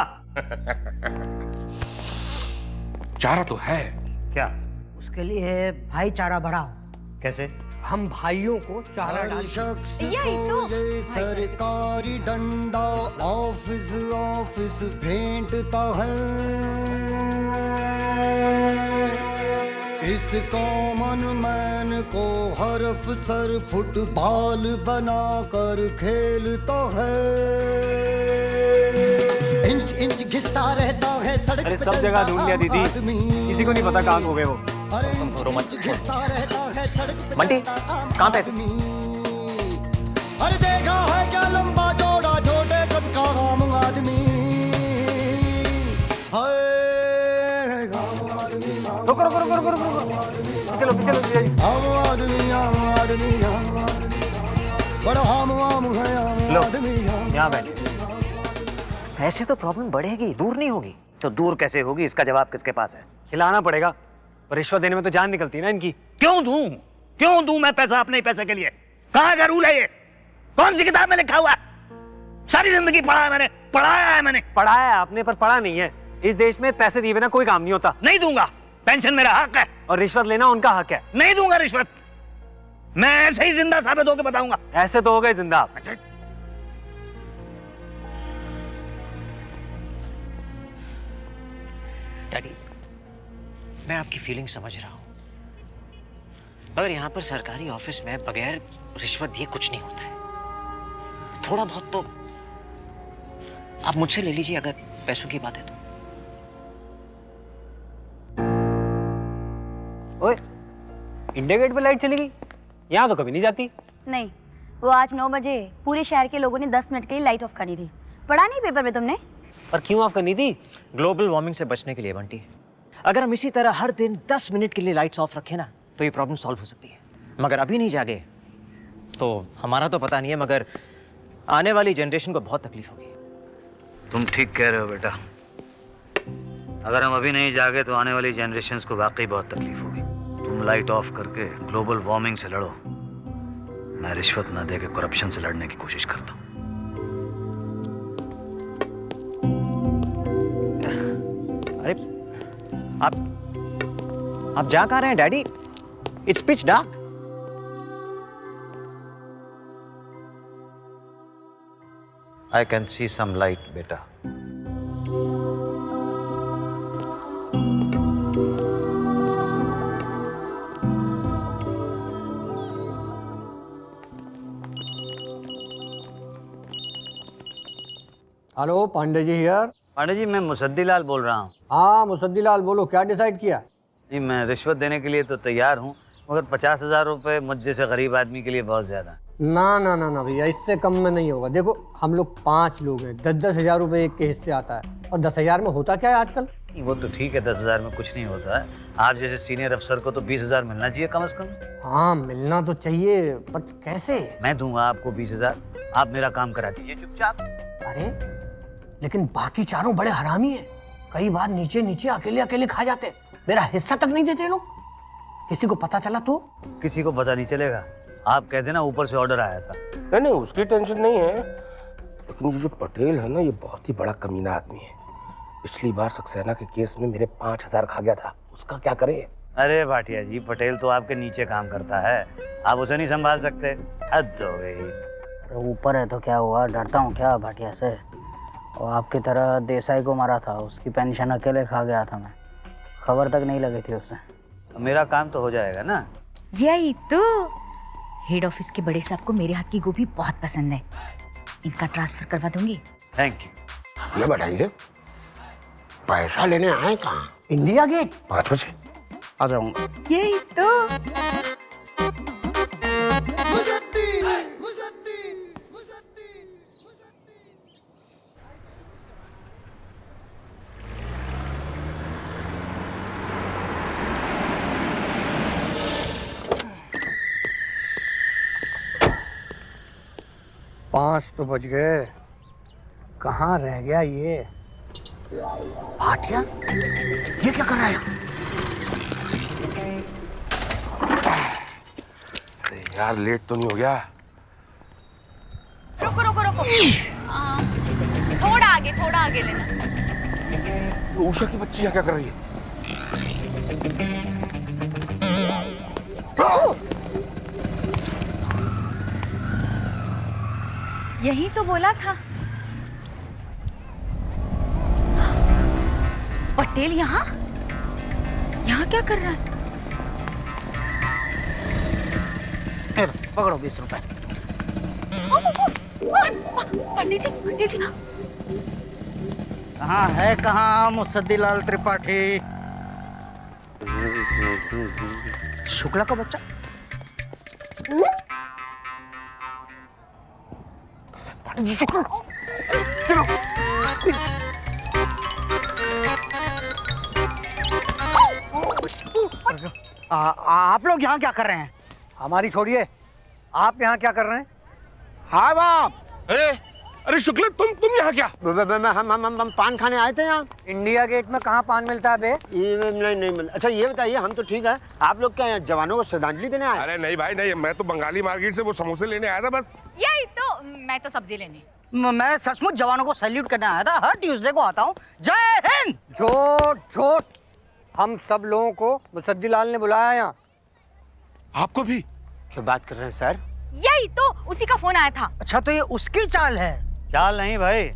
चारा तो है। क्या? उसके लिए भाईचारा बढ़ाओ। कैसे? हम भाइयों को चारा हर डाल। शख्स यही को तो। ये सरकारी डंडा ऑफिस ऑफिस भेंटता है। इस कॉमन मैन को हर अफसर फुटबॉल बनाकर खेलता है। इंच इंच घिसता रहता है सड़क अरे पे सब जगह ढूंढ लिया दीदी, आदमी। किसी को नहीं पता कहाँ खो गए वो। अरे इंच घिसता रहता है सड़क पे बंटी, कहाँ पे? आदमी। अरे देखा है क्या लंबा चौड़ा छोटे कद का आम आदमी। हाय आम आदमी, रुको रुको रुको रुको रुको, चलो चलो चलो। आम आदमी, आम आदमी, आम आदमी, बड़ा आम आम है आम लो, आदमी। यहाँ बैठे। ऐसे तो प्रॉब्लम बढ़ेगी, दूर नहीं होगी। तो दूर कैसे होगी, इसका जवाब किसके पास है? खिलाना पड़ेगा, पर रिश्वत देने में तो जान निकलती है ना इनकी। क्यों दूं? क्यों दूं मैं पैसा अपने ही पैसे के लिए? कहाँ का रूल है ये? कौन सी किताब में लिखा हुआ है? सारी जिंदगी पढ़ा है मैंने, पढ़ाया है मैंने। पढ़ा है आपने, पर पढ़ा नहीं है। इस देश में पैसे दिए बिना कोई काम नहीं होता। नहीं दूंगा, पेंशन मेरा हक है। और रिश्वत लेना उनका हक है। नहीं दूंगा रिश्वत। मैं ऐसे ही जिंदा साबित होकर बताऊंगा। ऐसे तो हो गए जिंदा आप। डैडी, मैं आपकी फीलिंग समझ रहा हूँ, मगर यहाँ पर सरकारी ऑफिस में बगैर रिश्वत दिए कुछ नहीं होता है। थोड़ा बहुत तो आप मुझसे ले लीजिए अगर पैसों की बात है तो। ओए, इंडिया गेट पे लाइट चली गई? यहाँ तो कभी नहीं जाती। नहीं, वो आज 9 बजे पूरे शहर के लोगों ने 10 मिनट के लिए लाइट ऑफ करनी थी। पढ़ा नहीं पेपर में तुमने? पर क्यों ऑफ करनी थी? ग्लोबल वार्मिंग से बचने के लिए बंटी। अगर हम इसी तरह हर दिन 10 मिनट के लिए लाइट्स ऑफ रखें ना तो ये प्रॉब्लम सॉल्व हो सकती है। मगर अभी नहीं जागे तो हमारा तो पता नहीं है, मगर आने वाली जनरेशन को बहुत तकलीफ होगी। तुम ठीक कह रहे हो बेटा। अगर हम अभी नहीं जागे तो आने वाली जनरेशन्स को वाकई बहुत तकलीफ होगी। तुम लाइट ऑफ करके ग्लोबल वार्मिंग से लड़ो, मैं रिश्वत ना दे के करप्शन से लड़ने की कोशिश करता हूँ। अरे आप जा कहाँ रहे हैं daddy? It's pitch dark. I can see some light, बेटा। Hello, Pandey ji here. पांडे जी, मैं मुसद्दीलाल बोल रहा हूँ। हाँ मुसद्दीलाल बोलो, क्या डिसाइड किया? नहीं, मैं रिश्वत देने के लिए तो तैयार हूँ, मगर 50,000 रुपए मुझ जैसे गरीब आदमी के लिए बहुत ज्यादा। ना ना ना ना भैया, इससे कम में नहीं होगा। देखो हम लोग 5 लोग हैं, 10-10 हज़ार रुपये एक के हिस्से आता है। और 10,000 में होता क्या है आजकल? वो तो ठीक है, 10,000 में कुछ नहीं होता है। आप जैसे सीनियर अफसर को तो 20,000 मिलना चाहिए कम से कम। हाँ मिलना तो चाहिए, बट कैसे? मैं दूंगा आपको 20,000, आप मेरा काम करा दीजिए चुपचाप। अरे लेकिन बाकी चारों बड़े हरामी हैं, कई बार नीचे नीचे अकेले अकेले खा जाते, मेरा हिस्सा तक नहीं देते लोग। किसी को पता चला तो? किसी को पता नहीं चलेगा। आप कह देना ऊपर से ऑर्डर आया था। नहीं नहीं, उसकी टेंशन नहीं है, लेकिन ये जो पटेल है ना, ये बहुत ही बड़ा कमीना आदमी है। पिछली बार सक्सेना के केस में मेरे 5,000 खा गया था, उसका क्या करें? अरे भाटिया जी, पटेल तो आपके नीचे काम करता है, आप उसे नहीं संभाल सकते? हद हो गई। ऊपर है तो क्या हुआ, डरता हूँ क्या भाटिया से? और आपकी तरह देसाई को मारा था, उसकी पेंशन अकेले खा गया था मैं, खबर तक नहीं लगी थी उसे। मेरा काम तो हो जाएगा ना? यही तो, हेड ऑफिस के बड़े साहब को मेरे हाथ की गोभी बहुत पसंद है, इनका ट्रांसफर करवा दूंगी। Thank you. ये बताइए, पैसा लेने आए कहाँ? इंडिया गेट 5 बजे आ जाऊंगा। यही तो। पाँच तो बज गए, कहाँ रह गया ये भाटिया? ये क्या कर रहा है? अरे यार, लेट तो नहीं हो गया? रुको रुको रुको, थोड़ा आगे लेना। उषा की बच्ची यहाँ क्या कर रही है? यही तो बोला था। पटेल यहाँ क्या कर रहा है? पकड़ो 20 रुपए। पंडित जी कहाँ मुसद्दीलाल त्रिपाठी? शुक्ला का बच्चा? आप लोग यहाँ क्या कर रहे हैं? हमारी छोड़िए, आप यहाँ क्या कर रहे हैं? हाँ बाप। अरे शुक्ला, तुम यहाँ क्या? हम पान खाने आए थे यहाँ। इंडिया गेट में कहाँ पान मिलता है बे? नहीं। अच्छा ये बताइए, हम तो ठीक है, आप लोग क्या यहाँ जवानों को श्रद्धांजलि देने आए? अरे नहीं भाई नहीं, मैं तो बंगाली मार्केट से वो समोसे लेने आया था बस। यही तो, मैं तो सब्जी लेने। मैं सचमुच जवानों को सैल्यूट करने आया था, हर ट्यूसडे को आता हूँ। जय हिंद। झूठ, हम सब लोगों को मुसद्दीलाल ने बुलाया यहाँ। आपको भी? क्या बात कर रहे हैं सर? यही तो, उसी का फोन आया था। अच्छा, तो ये उसकी चाल है? चाल नहीं भाई,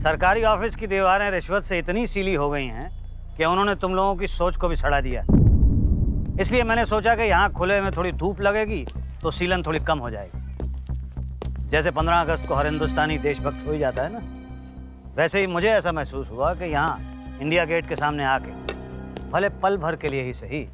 सरकारी ऑफिस की दीवारें रिश्वत से इतनी सीली हो गई हैं कि उन्होंने तुम लोगों की सोच को भी सड़ा दिया। इसलिए मैंने सोचा कि यहाँ खुले में थोड़ी धूप लगेगी तो सीलन थोड़ी कम हो जाएगी। जैसे 15 अगस्त को हर हिंदुस्तानी देशभक्त हो ही जाता है ना, वैसे ही मुझे ऐसा महसूस हुआ कि यहाँ इंडिया गेट के सामने आके भले पल भर के लिए ही सही,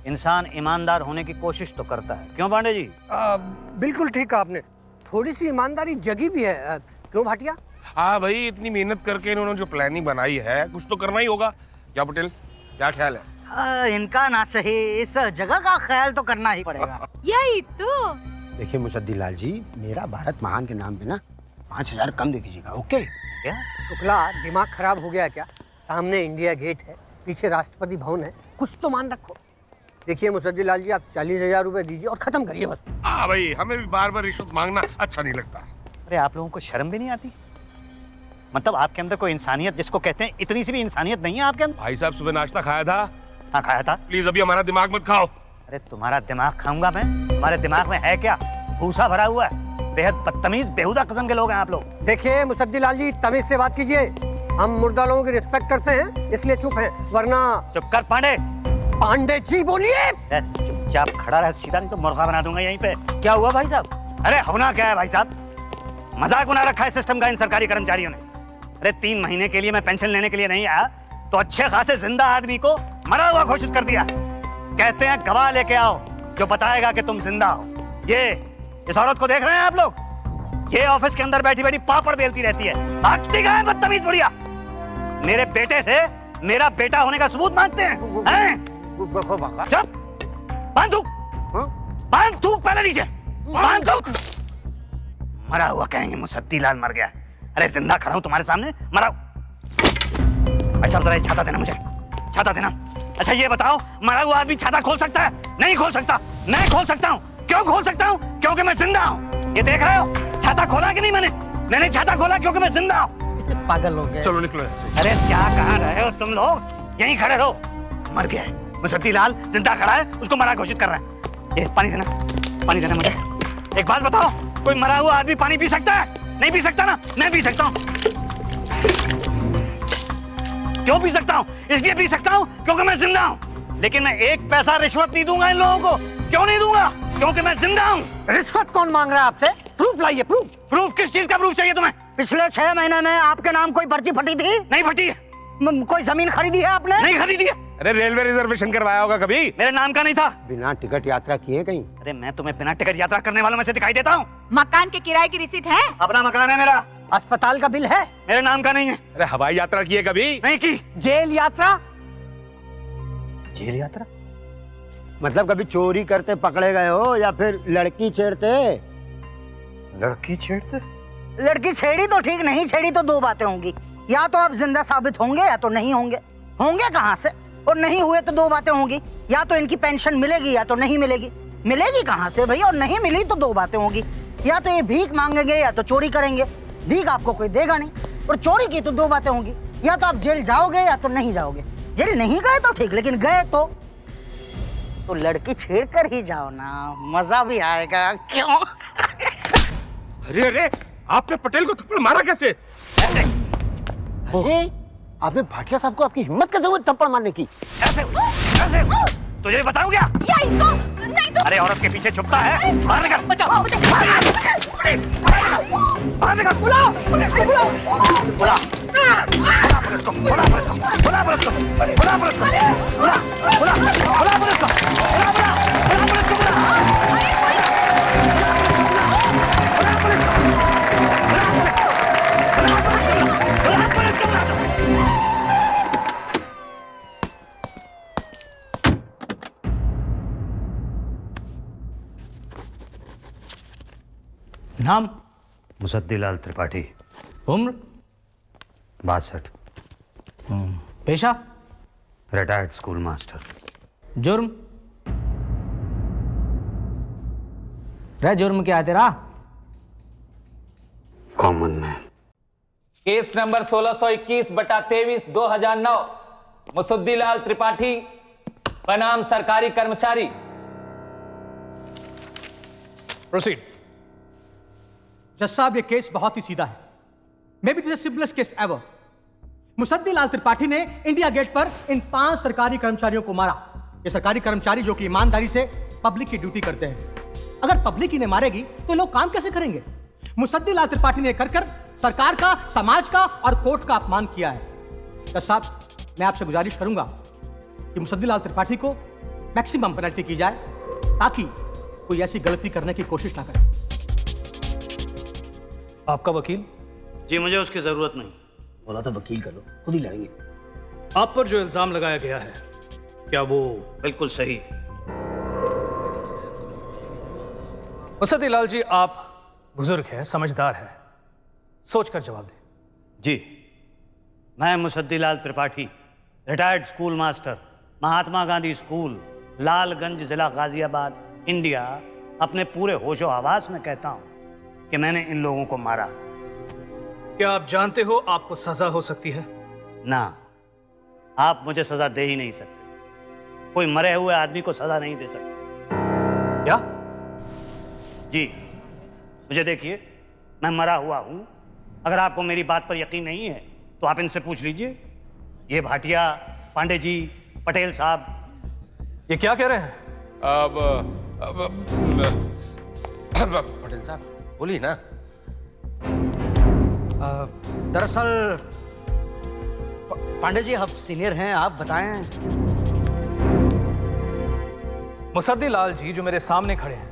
इंसान ईमानदार होने की कोशिश तो करता है। क्यों पांडे जी? बिल्कुल ठीक कहा आपने, थोड़ी सी ईमानदारी जगी भी है। क्यों भाटिया? हाँ भाई, इतनी मेहनत करके इन्होंने जो प्लानिंग बनाई है, कुछ तो करना ही होगा। क्या पटेल, क्या ख्याल है? इनका ना सही, इस जगह का ख्याल तो करना ही पड़ेगा। यही तो। देखिए मुसद्दीलाल जी, मेरा भारत महान के नाम पे ना 5,000 कम दे दीजिएगा, ओके? क्या शुक्ला, दिमाग खराब हो गया क्या? सामने इंडिया गेट है, पीछे राष्ट्रपति भवन है, कुछ तो मान रखो। देखिए मुसद्दीलाल जी, आप 40,000 रुपए दीजिए और खत्म करिए बस। हाँ भाई, हमें भी बार बार रिश्वत मांगना अच्छा नहीं लगता। अरे आप लोगों को शर्म भी नहीं आती? मतलब आपके अंदर कोई इंसानियत जिसको कहते हैं, इतनी सी भी इंसानियत नहीं है आपके अंदर? भाई साहब, सुबह नाश्ता खाया था? हाँ खाया था। प्लीज अभी हमारा दिमाग मत खाओ। अरे तुम्हारा दिमाग खाऊंगा मैं? तुम्हारे दिमाग में है क्या? भूसा भरा हुआ है। बेहद बदतमीज बेहुदा किस्म के लोग हैं आप लोग। देखिए मुसद्दीलाल जी, तमीज से बात कीजिए, हम मुर्दा लोगों की रिस्पेक्ट करते हैं इसलिए चुप हैं, वरना। चुप कर पांडे। पांडे जी बोलिए। चुपचाप खड़ा रह सीधा, नहीं तो मुर्गा बना दूंगा यहीं पे। क्या हुआ भाई साहब? अरे होना क्या है भाई साहब, मजाक बना रखा है सिस्टम का इन सरकारी कर्मचारियों ने। अरे 3 महीने के लिए मैं पेंशन लेने के लिए नहीं आया तो अच्छे खासे जिंदा आदमी को मरा हुआ घोषित कर दिया। कहते हैं गवाह लेके आओ जो बताएगा कि तुम जिंदा हो। ये इस औरत को देख रहे हैं आप लोग? ये ऑफिस के अंदर बैठी बैठी पापड़ बेलती रहती है, भागती कहाँ है बदतमीज बुढ़िया। मेरे बेटे से मेरा बेटा होने का सबूत मांगते हैं? चुप, बांध थूक पहले नीचे, बांध थूक। मरा हुआ कहेंगे मुसद्दीलाल मर गया। अरे जिंदा खड़ा हूं तुम्हारे सामने, मरा। भाई साहब जरा छाता देना मुझे, छाता देना। अच्छा ये बताओ, मरा हुआ आदमी छाता खोल सकता है? नहीं खोल सकता। मैं खोल सकता हूँ। क्यों खोल सकता हूँ? क्योंकि मैं जिंदा हूँ। ये देख रहे हो, छाता खोला कि नहीं मैंने छाता खोला क्योंकि मैं जिंदा हूँ। पागल हो गए। चलो निकलो। अरे क्या कहाँ रहे हो तुम लोग? यहीं खड़े रहो। मर गया है मुसद्दी लाल, जिंदा खड़ा है, उसको मरा घोषित कर रहा है। ये पानी देना मुझे। एक बात बताओ, कोई मरा हुआ आदमी पानी पी सकता है? नहीं पी सकता ना? मैं पी सकता हूँ। क्यों पी सकता हूँ? इसलिए पी सकता हूँ क्योंकि मैं जिंदा हूँ। लेकिन मैं एक पैसा रिश्वत नहीं दूंगा इन लोगों को। क्यों नहीं दूंगा? क्योंकि मैं जिंदा हूँ। रिश्वत कौन मांग रहा है आपसे? प्रूफ लाइए, प्रूफ। प्रूफ? किस चीज का प्रूफ चाहिए तुम्हें? पिछले 6 महीने में आपके नाम कोई पर्ची फटी थी? नहीं फटी है। कोई जमीन खरीदी है आपने? नहीं खरीदी है। अरे रेलवे रिजर्वेशन करवाया होगा कभी? मेरे नाम का नहीं था। बिना टिकट यात्रा किए कहीं? अरे मैं तुम्हें बिना टिकट यात्रा करने वालों में से दिखाई देता हूँ? मकान के किराए की रिसीट है? अपना मकान है मेरा। अस्पताल का बिल है? मेरे नाम का नहीं है। अरे हवाई यात्रा की है कभी? नहीं की। जेल यात्रा? जेल यात्रा मतलब कभी चोरी करते पकड़े गए हो या फिर लड़की छेड़ते? लड़की छेड़ते? लड़की छेड़ी तो ठीक, नहीं छेड़ी तो 2 बातें होंगी। या तो आप जिंदा साबित होंगे या तो नहीं होंगे। होंगे कहाँ से? और नहीं हुए तो 2 बातें होंगी। या तो इनकी पेंशन मिलेगी या तो नहीं मिलेगी। मिलेगी कहाँ से भाई? और नहीं मिली तो 2 बातें होंगी। या तो ये भीख मांगेंगे या तो चोरी करेंगे। भीख आपको कोई देगा नहीं, और चोरी की तो 2 बातें होंगी। या तो आप जेल जाओगे या तो नहीं जाओगे। जेल नहीं गए तो ठीक, लेकिन गए तो लड़की छेड़ कर ही जाओ ना, मजा भी आएगा। क्यों? अरे अरे, आपने पटेल को थप्पड़ मारा कैसे? अरे आपने भाटिया साहब को आपकी हिम्मत कैसे हुई थप्पड़ मारने की? ऐसे तुझे बताऊं क्या? नहीं तो। अरे औरत के पीछे छुपता है। बाहर निकल। बचाओ, बाहर निकल। बुलाओ पुलिस को। बुला पुलिस को। बुला पुलिस को। बुला पुलिस को। बुला पुलिस को। बुला पुलिस को। नाम? मुसद्दी लाल त्रिपाठी। उम्र? 62। पेशा? Retired school master. जुर्म? जुर्म क्या है तेरा? Common man. Case number 1621/23 2009 Musaddi Lal Tripathi बनाम सरकारी कर्मचारी। प्रोसीड। जज साहब, ये केस बहुत ही सीधा है। May be the simplest case ever. Musaddi Lal Tripathi ने इंडिया गेट पर इन 5 सरकारी कर्मचारियों को मारा। ये सरकारी कर्मचारी जो कि ईमानदारी से पब्लिक की ड्यूटी करते हैं। अगर पब्लिक इन्हें मारेगी तो लोग काम कैसे करेंगे? मुसद्दी लाल त्रिपाठी ने कर सरकार का, समाज का और कोर्ट का अपमान किया है। जज साहब, मैं आपसे गुजारिश करूंगा कि मुसद्दी लाल त्रिपाठी को मैक्सिमम पेनल्टी की जाए ताकि कोई ऐसी गलती करने की कोशिश ना करे। आपका वकील? जी मुझे उसकी जरूरत नहीं। बोला था वकील कर लो, खुद ही लड़ेंगे। आप पर जो इल्जाम लगाया गया है, क्या वो बिल्कुल सही? मुसद्दी लाल जी, आप बुजुर्ग हैं, समझदार हैं, सोचकर जवाब दें। जी, मैं Musaddi Lal Tripathi, retired school master, Mahatma Gandhi school, Lalganj जिला गाजियाबाद, इंडिया, अपने पूरे होशो हवास में कहता हूं कि मैंने इन लोगों को मारा। क्या आप जानते हो आपको सजा हो सकती है? ना, आप मुझे सजा दे ही नहीं सकते। कोई मरे हुए आदमी को सजा नहीं दे सकते। क्या? जी, मुझे देखिए, मैं मरा हुआ हूं। अगर आपको मेरी बात पर यकीन नहीं है तो आप इनसे पूछ लीजिए। ये भाटिया, पांडे जी, पटेल साहब। ये क्या कह रहे हैं? पटेल साहब बोलिए ना। दरअसल पांडे जी, आप सीनियर हैं, आप बताएं। मुसद्दी लाल जी जो मेरे सामने खड़े हैं,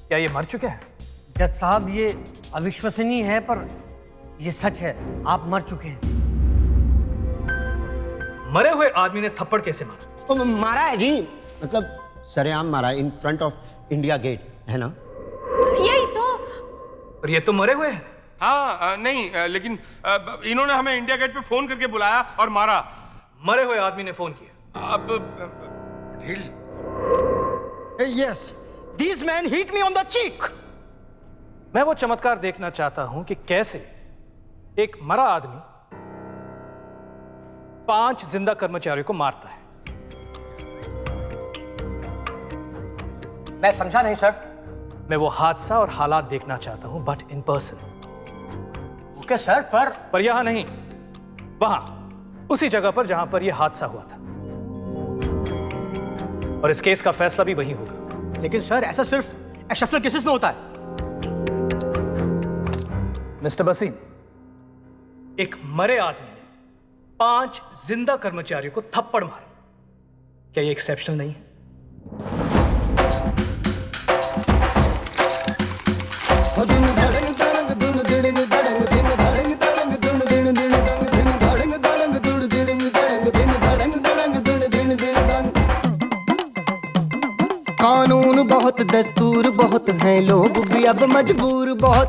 क्या ये मर चुके हैं? जज साहब, ये अविश्वसनीय है पर ये सच है, आप मर चुके हैं। मरे हुए आदमी ने थप्पड़ कैसे मारा? तो मारा है जी, मतलब सरेआम मारा, in front of India Gate, है ना? यही तो। और ये तो मरे हुए हैं। हाँ नहीं, लेकिन इन्होंने हमें इंडिया गेट पे फोन करके बुलाया और मारा। मरे हुए आदमी ने फोन किया? अब Patel, Yes, these men hit me on the cheek. मैं वो चमत्कार देखना चाहता हूं कि कैसे एक मरा आदमी 5 जिंदा कर्मचारियों को मारता है। मैं समझा नहीं सर। मैं वो हादसा और हालात देखना चाहता हूं, but in person. Okay sir, पर यहां नहीं, वहां, उसी जगह पर जहां पर यह हादसा हुआ था। और इस केस का फैसला भी वहीं होगा। लेकिन सर, ऐसा सिर्फ एक्सेप्शनल केसेस में होता है। मिस्टर वसीम, एक मरे आदमी ने 5 जिंदा कर्मचारियों को थप्पड़ मारा। क्या ये एक्सेप्शनल नहीं है? कानून बहुत, दस्तूर बहुत है, लोग भी अब मजबूर बहुत।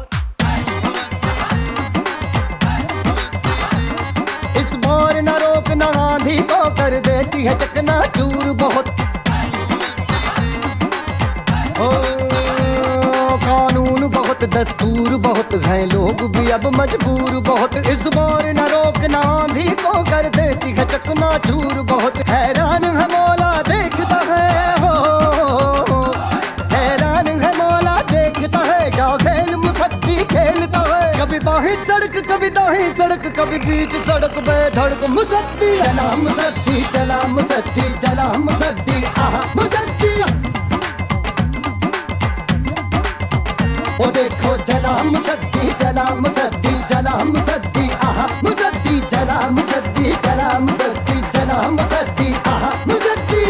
इस बार न रोक न आंधी को कर देती है चकनाचूर बहुत। ओ कानून बहुत, दस्तूर बहुत है, लोग भी अब मजबूर बहुत। इस बार न रोक न आंधी को कर देती है चकनाचूर बहुत। हैरान है मौला देखता है, हो हैरान है मौला देखता है, क्या खेल मुसद्दी खेलता है। कभी बाहीं सड़क, कभी दाहीं सड़क, कभी बीच सड़क बेधड़क मुसद्दी। चला मुसद्दी, चला मुसद्दी, चला मुसद्दी, आहा मुसद्दी। ओ देखो चला मुसद्दी, चला मुसद्दी, चला मुसद्दी, आहा मुसद्दी। चला मुसद्दी, चला मुसद्दी, चला मुसद्दी, आहा मुसद्दी।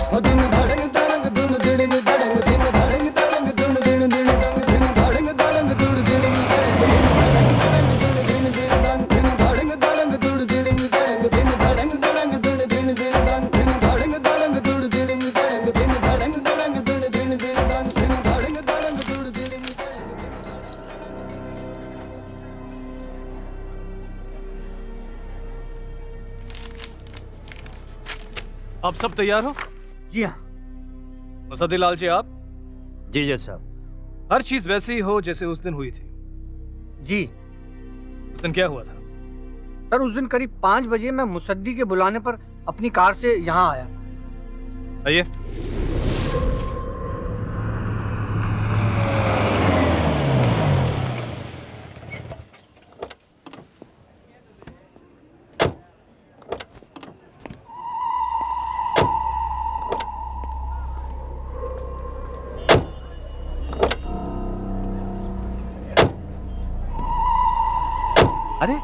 ओ दिन धड़ंग धड़ंग दुन दिड़ंग धड़ंग, दिन धड़ंग धड़ंग दुन दिड़ंग धड़ंग, दिन धड़ंग धड़ंग दुन दिड़ंग धड़ंग, दिन धड़ंग धड़ंग दुन दिड़ंग धड़ंग, दिन धड़ंग धड़ंग दुन दिड़ंग धड़ंग, दिन धड़ंग धड़ंग दुन दिड़ंग धड़ंग, दिन धड़ंग धड़ंग दुन दिड़ंग धड़ंग, दिन धड़ंग धड़ंग दुन दिड़ंग धड़ंग। आप सब तैयार हो? जी हाँ। मुसद्दीलाल जी, आप? जी जज साहब। हर चीज वैसी हो जैसे उस दिन हुई थी। जी उस दिन क्या हुआ था? सर, उस दिन करीब 5 बजे मैं मुसद्दी के बुलाने पर अपनी कार से यहाँ आया। आइए। अरे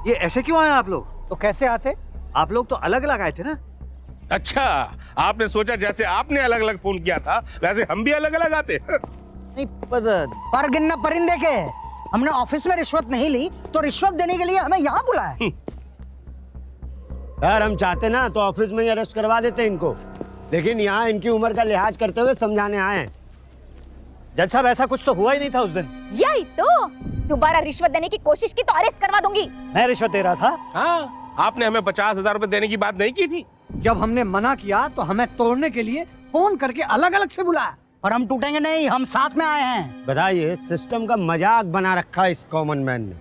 ये ऐसे क्यों आए आप लोग? तो कैसे आते? आप लोग तो अलग अलग आए थे ना? अच्छा, आपने सोचा जैसे आपने अलग अलग फोन किया था वैसे हम भी अलग अलग आते। नहीं, पर गिनना परिंदे के। हमने ऑफिस में रिश्वत नहीं ली तो रिश्वत देने के लिए हमें यहाँ बुलाया। यार हम चाहते ना तो ऑफिस में ही अरेस्ट करवा देते इनको, लेकिन यहाँ इनकी उम्र का लिहाज करते हुए समझाने आए हैं। जज साहब, ऐसा कुछ तो हुआ ही नहीं था उस दिन। यही तो, दोबारा रिश्वत देने की कोशिश की तो अरेस्ट करवा दूंगी। मैं रिश्वत दे रहा था? हाँ, आपने हमें 50,000 रुपए देने की बात नहीं की थी? जब हमने मना किया तो हमें तोड़ने के लिए फोन करके अलग अलग से बुलाया। और हम टूटेंगे नहीं, हम साथ में आए हैं। बताइए, सिस्टम का मजाक बना रखा है इस कॉमन मैन ने।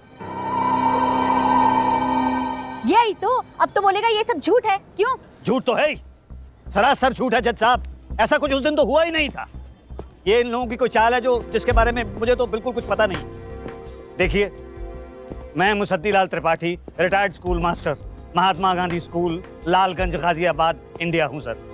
यही तो, अब तो बोलेगा ये सब झूठ है। क्यों? झूठ तो है ही, सरासर झूठ है जज साहब। ऐसा कुछ उस दिन तो हुआ ही नहीं था। ये इन लोगों की कोई चाल है जो जिसके बारे में मुझे तो बिल्कुल कुछ पता नहीं। देखिए, मैं Musaddilal Tripathi, retired school master, Mahatma Gandhi school, Lalganj, Ghaziabad, India हूँ सर।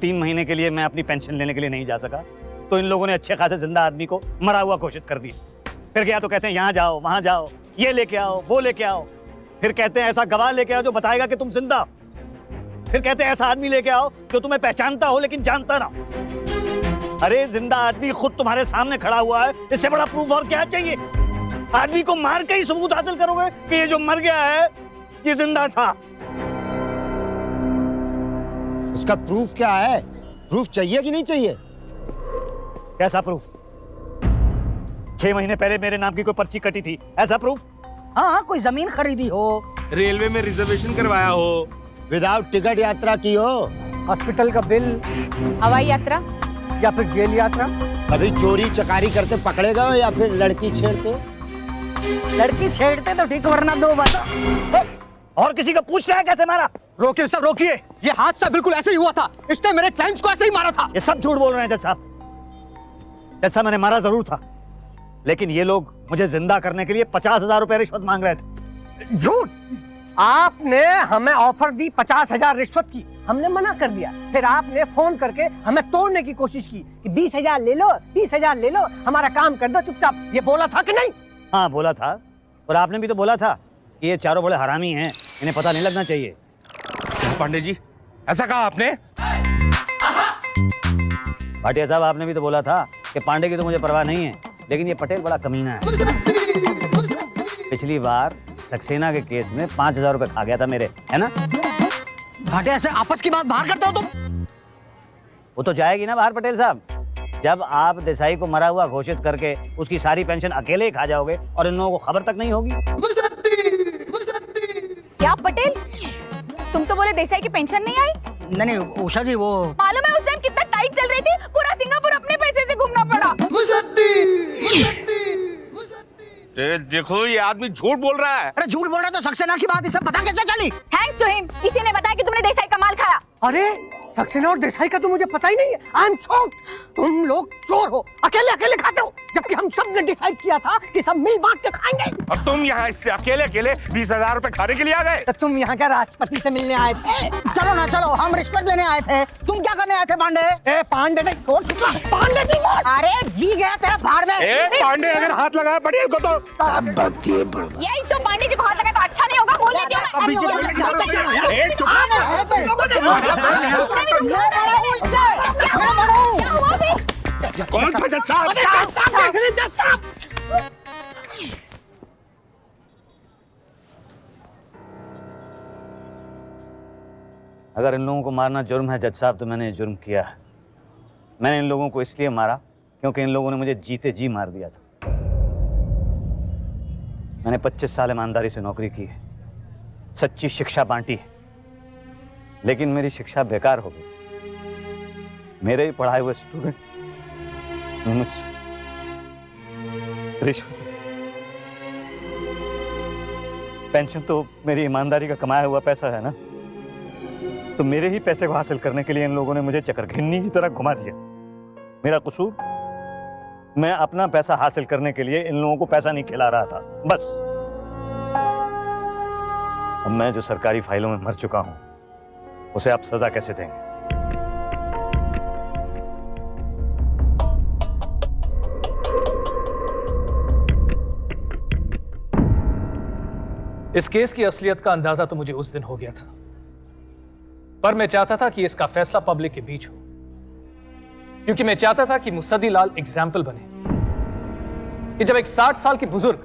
3 महीने के लिए मैं अपनी पेंशन लेने के लिए नहीं जा सका तो इन लोगों ने अच्छे खासे जिंदा आदमी को मरा हुआ घोषित कर दिया। फिर क्या तो कहते हैं यहाँ जाओ, वहाँ जाओ, ये लेके आओ, वो लेके आओ। फिर कहते हैं ऐसा गवाह लेके आओ जो बताएगा कि तुम जिंदा। फिर कहते हैं ऐसा आदमी लेके आओ जो तुम्हें पहचानता हो लेकिन जानता ना। अरे जिंदा आदमी खुद तुम्हारे सामने खड़ा हुआ है, इससे बड़ा प्रूफ और क्या चाहिए? आदमी को मार के ही सबूत हासिल करोगे कि ये जो मर गया है ये जिंदा था। उसका प्रूफ क्या है? प्रूफ चाहिए कि नहीं चाहिए? कैसा प्रूफ? 6 महीने पहले मेरे नाम की कोई पर्ची कटी थी, ऐसा प्रूफ? हाँ, कोई जमीन खरीदी हो, रेलवे में रिजर्वेशन करवाया हो, विदाउट टिकट यात्रा की हो, हॉस्पिटल का बिल, हवाई यात्रा या फिर जेल यात्रा। कभी चोरी चकारी करते पकड़े गए या फिर लड़की छेड़ते? लड़की छेड़ते तो ठीक, वरना 2 बार। और किसी को पूछ रहा है कैसे मारा? रोकिए सब, रोकिए। ये हादसा बिल्कुल ऐसे ही हुआ था। इसने मेरे क्लाइंट्स को ऐसे ही मारा था। ये सब झूठ बोल रहे हैं जज साहब। जज साहब, मैंने मारा जरूर था, लेकिन ये लोग मुझे जिंदा करने के लिए 50,000 रुपए रिश्वत मांग रहे थे। झूठ! आपने हमें ऑफर दी 50,000 रिश्वत की, हमने मना कर दिया। फिर आपने फोन करके हमें तोड़ने की कोशिश की कि 20,000 ले लो, 20,000 ले लो, हमारा काम कर दो चुपचाप। ये बोला था कि नहीं? हाँ बोला था, और आपने भी तो बोला था कि ये चारों बड़े हरामी हैं, इन्हें पता नहीं लगना चाहिए। पांडे जी ऐसा कहा आपने? भाटिया साहब, आपने भी तो बोला था कि पांडे की तो मुझे परवाह नहीं है, लेकिन ये पटेल बड़ा कमीना है। पिछली बार सक्सेना के केस में 5,000 रुपए खा गया था मेरे, है ना? भाटे ऐसे आपस की बात बाहर करते हो तुम? वो तो जाएगी ना बाहर पटेल साहब, जब आप देसाई को मरा हुआ घोषित करके उसकी सारी पेंशन अकेले ही खा जाओगे और इन लोगों को खबर तक नहीं होगी। क्या पटेल, तुम तो बोले देसाई की पेंशन नहीं आई? नहीं उषा जी, वो मालूम है उस टाइम कितना टाइट चल रही थी, पूरा सिंगापुर अपने पैसे से घूमना पड़ा। देखो ये आदमी झूठ बोल रहा है। अरे झूठ बोल रहा है तो सक्सेना की बात इसे पता कैसे चली? थैंक्स टू हिम, इसी ने बताया कि तुमने देसाई का माल खाया। अरे सक्सेना और देसाई का तो मुझे पता ही नहीं है। I am shocked. तुम लोग चोर हो, अकेले अकेले खाते हो, जबकि हम सब ने डिसाइड किया था कि सब मिल बांट के खाएंगे। अब तुम यहाँ इससे अकेले अकेले 20,000 रुपए खाने के लिए आ गए? तो तुम यहाँ क्या राष्ट्रपति से मिलने आए थे? चलो ना चलो, हम रिश्वत लेने आए थे, तुम क्या करने आए थे पांडे? ए पांडे नहीं, छोड़ चुका। पांडे जी बोल। अरे जी गया तेरा भाड़ में। पांडे अगर हाथ लगाया पटेल को तो यही तो पांडे जी को हाथ लगा तो अच्छा नहीं होगा, बोल देती हूँ कौन था जज साहब? अगर इन लोगों को मारना जुर्म है जज साहब, तो मैंने जुर्म किया है। मैंने इन लोगों को इसलिए मारा क्योंकि इन लोगों ने मुझे जीते जी मार दिया था। मैंने 25 साल ईमानदारी से नौकरी की है, सच्ची शिक्षा बांटी है, लेकिन मेरी शिक्षा बेकार हो गई। मेरे ही पढ़ाए हुए स्टूडेंट मुझसे रिश्वत, पेंशन तो मेरी ईमानदारी का कमाया हुआ पैसा है ना, तो मेरे ही पैसे को हासिल करने के लिए इन लोगों ने मुझे चकरघिन्नी की तरह घुमा दिया। मेरा कसूर? मैं अपना पैसा हासिल करने के लिए इन लोगों को पैसा नहीं खिला रहा था, बस। अब मैं जो सरकारी फाइलों में मर चुका हूं, उसे आप सजा कैसे देंगे? इस केस की असलियत का अंदाजा तो मुझे उस दिन हो गया था, पर मैं चाहता था कि इसका फैसला पब्लिक के बीच हो, क्योंकि मैं चाहता था कि मुसद्दी लाल एग्जाम्पल बने कि जब एक 60 साल की बुजुर्ग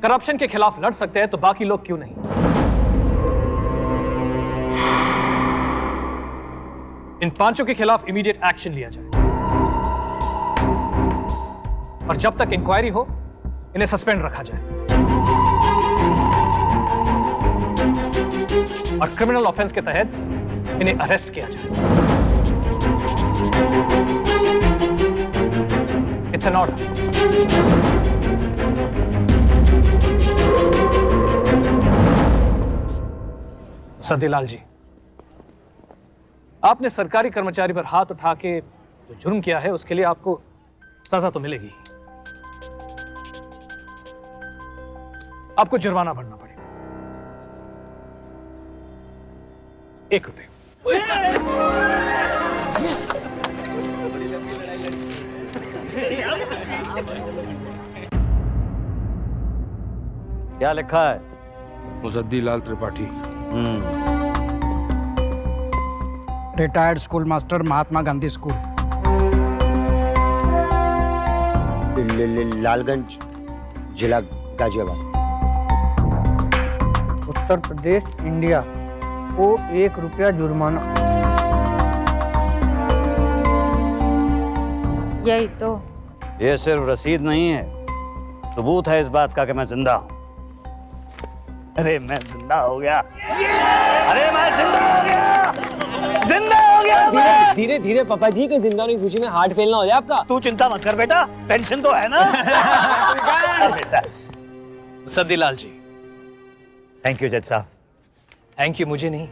करप्शन के खिलाफ लड़ सकते हैं तो बाकी लोग क्यों नहीं। इन 5 के खिलाफ इमीडिएट एक्शन लिया जाए, और जब तक इंक्वायरी हो इन्हें सस्पेंड रखा जाए और क्रिमिनल ऑफेंस के तहत इन्हें अरेस्ट किया जाए। It's an order. Saddilal ji, आपने सरकारी कर्मचारी पर हाथ उठा के जो जुर्म किया है उसके लिए आपको सजा तो मिलेगी, आपको जुर्माना भरना पड़ेगा। 1 रुपये। क्या लिखा है? Musaddi Lal Tripathi. Retired school master, Mahatma Gandhi school, Lalganj, जिला गाजियाबाद, उत्तर प्रदेश, इंडिया को 1 रुपया जुर्माना। यही तो। ये सिर्फ रसीद नहीं है, सबूत है इस बात का कि मैं जिंदा हूं। अरे मैं जिंदा हो गया। अरे मैं जिंदा हो गया, जिंदा हो गया। धीरे धीरे धीरे पापा जी के जिंदा होने की खुशी में हार्ट फेल ना हो जाए आपका। तू चिंता मत कर बेटा, पेंशन तो है ना। मुसद्दीलाल जी। थैंक यू जज साहब। थैंक यू मुझे नहीं,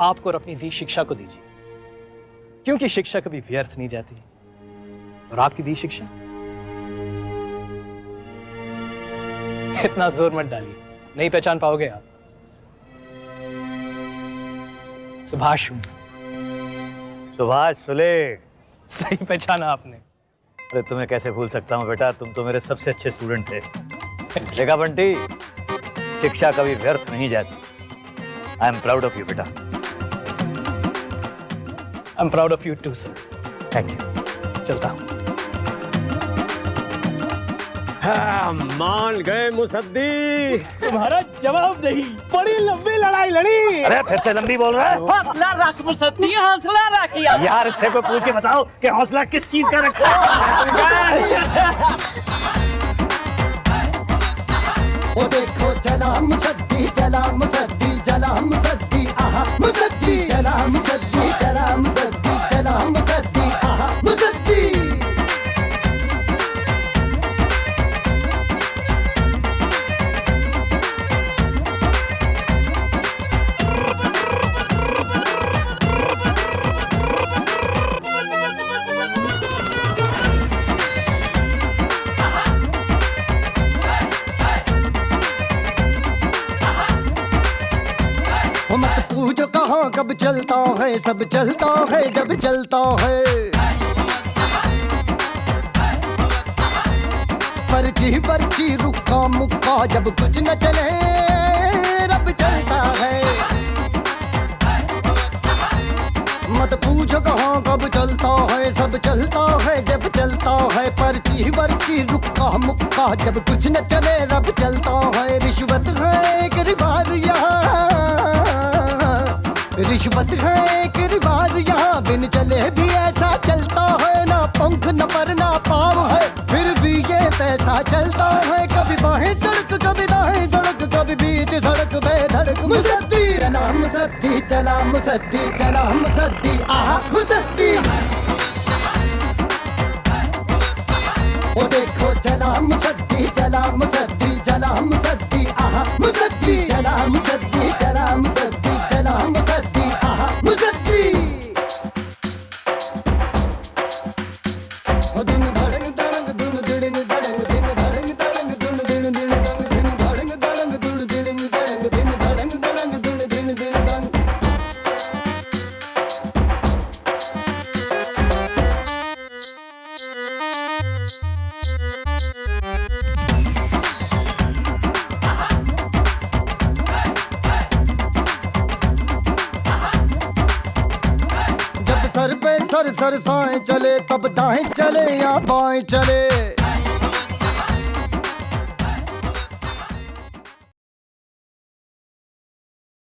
आपको और अपनी दी शिक्षा को दीजिए, क्योंकि शिक्षा कभी व्यर्थ नहीं जाती। और आपकी दी शिक्षा, इतना जोर मत डालिए, नहीं पहचान पाओगे आप। सुभाष हूं। सुभाष सुलेख। सही पहचाना आपने। अरे तुम्हें कैसे भूल सकता हूँ बेटा, तुम तो मेरे सबसे अच्छे स्टूडेंट थे। देखा बंटी, शिक्षा कभी व्यर्थ नहीं जाती। I am proud of you बेटा। I am proud of you too sir. Thank you. चलता हूं। हाँ, मान गए मुसद्दी। तुम्हारा जवाब नहीं, बड़ी लंबी लड़ाई लड़ी। अरे फिर से लंबी बोल रहा है। हौसला रख मुसद्दी, हौसला रख यार इससे कोई पूछ के बताओ कि हौसला किस चीज का रखा ओ देखो चला मुसद्दी, चला मुसद्दी, चला मुसद्दी, आहा मुसद्दी, चला मुसद्दी, चला मुसद्दी, चला मुसद्दी, आहा मुसद्दी। पूछो कहाँ कब चलता है, सब चलता है जब चलता है। पर्ची पर्ची रुक्का मुक्का जब कुछ न चले रब चलता है। मत पूछो कहाँ कब चलता है, सब चलता है जब चलता है। पर्ची पर्ची रुक्का मुक्का जब कुछ न चले रब चलता है। रिश्वत है एक रिवाज यहाँ, रिश्वत है एक रिवाज यहाँ, बिन चले भी ऐसा चलता है। ना पंख न पर ना पाँव है, फिर भी ये पैसा चलता है। कभी बाहें सड़क कभी दाएं सड़क, कभी बीच सड़क बेधड़क। मुसद्दी चला मुसद्दी, चला मुसद्दी, चला मुसद्दी, आहा मुसद्दी। ओ देखो चला मुसद्दी, चला मुसद्दी, चला मुसद्दी, आहा मुसद्दी, चला मुसद्दी, चला मुसद्दी, चला मुसद्दी, आहा मुसद्दी। ओ दिन धड़ंग धड़ंग दुन दिड़ंग धड़ंग, दिन धड़ंग धड़ंग दुन दिड़ दिड़ दंग, दिन धड़ंग धड़ंग दुन दिड़ंग धड़ंग, दिन धड़ंग धड़ंग दुन दिड़ दिड़ दंग। सर पे सर सर साएं चले, तब दाएं चले या बाएं चले।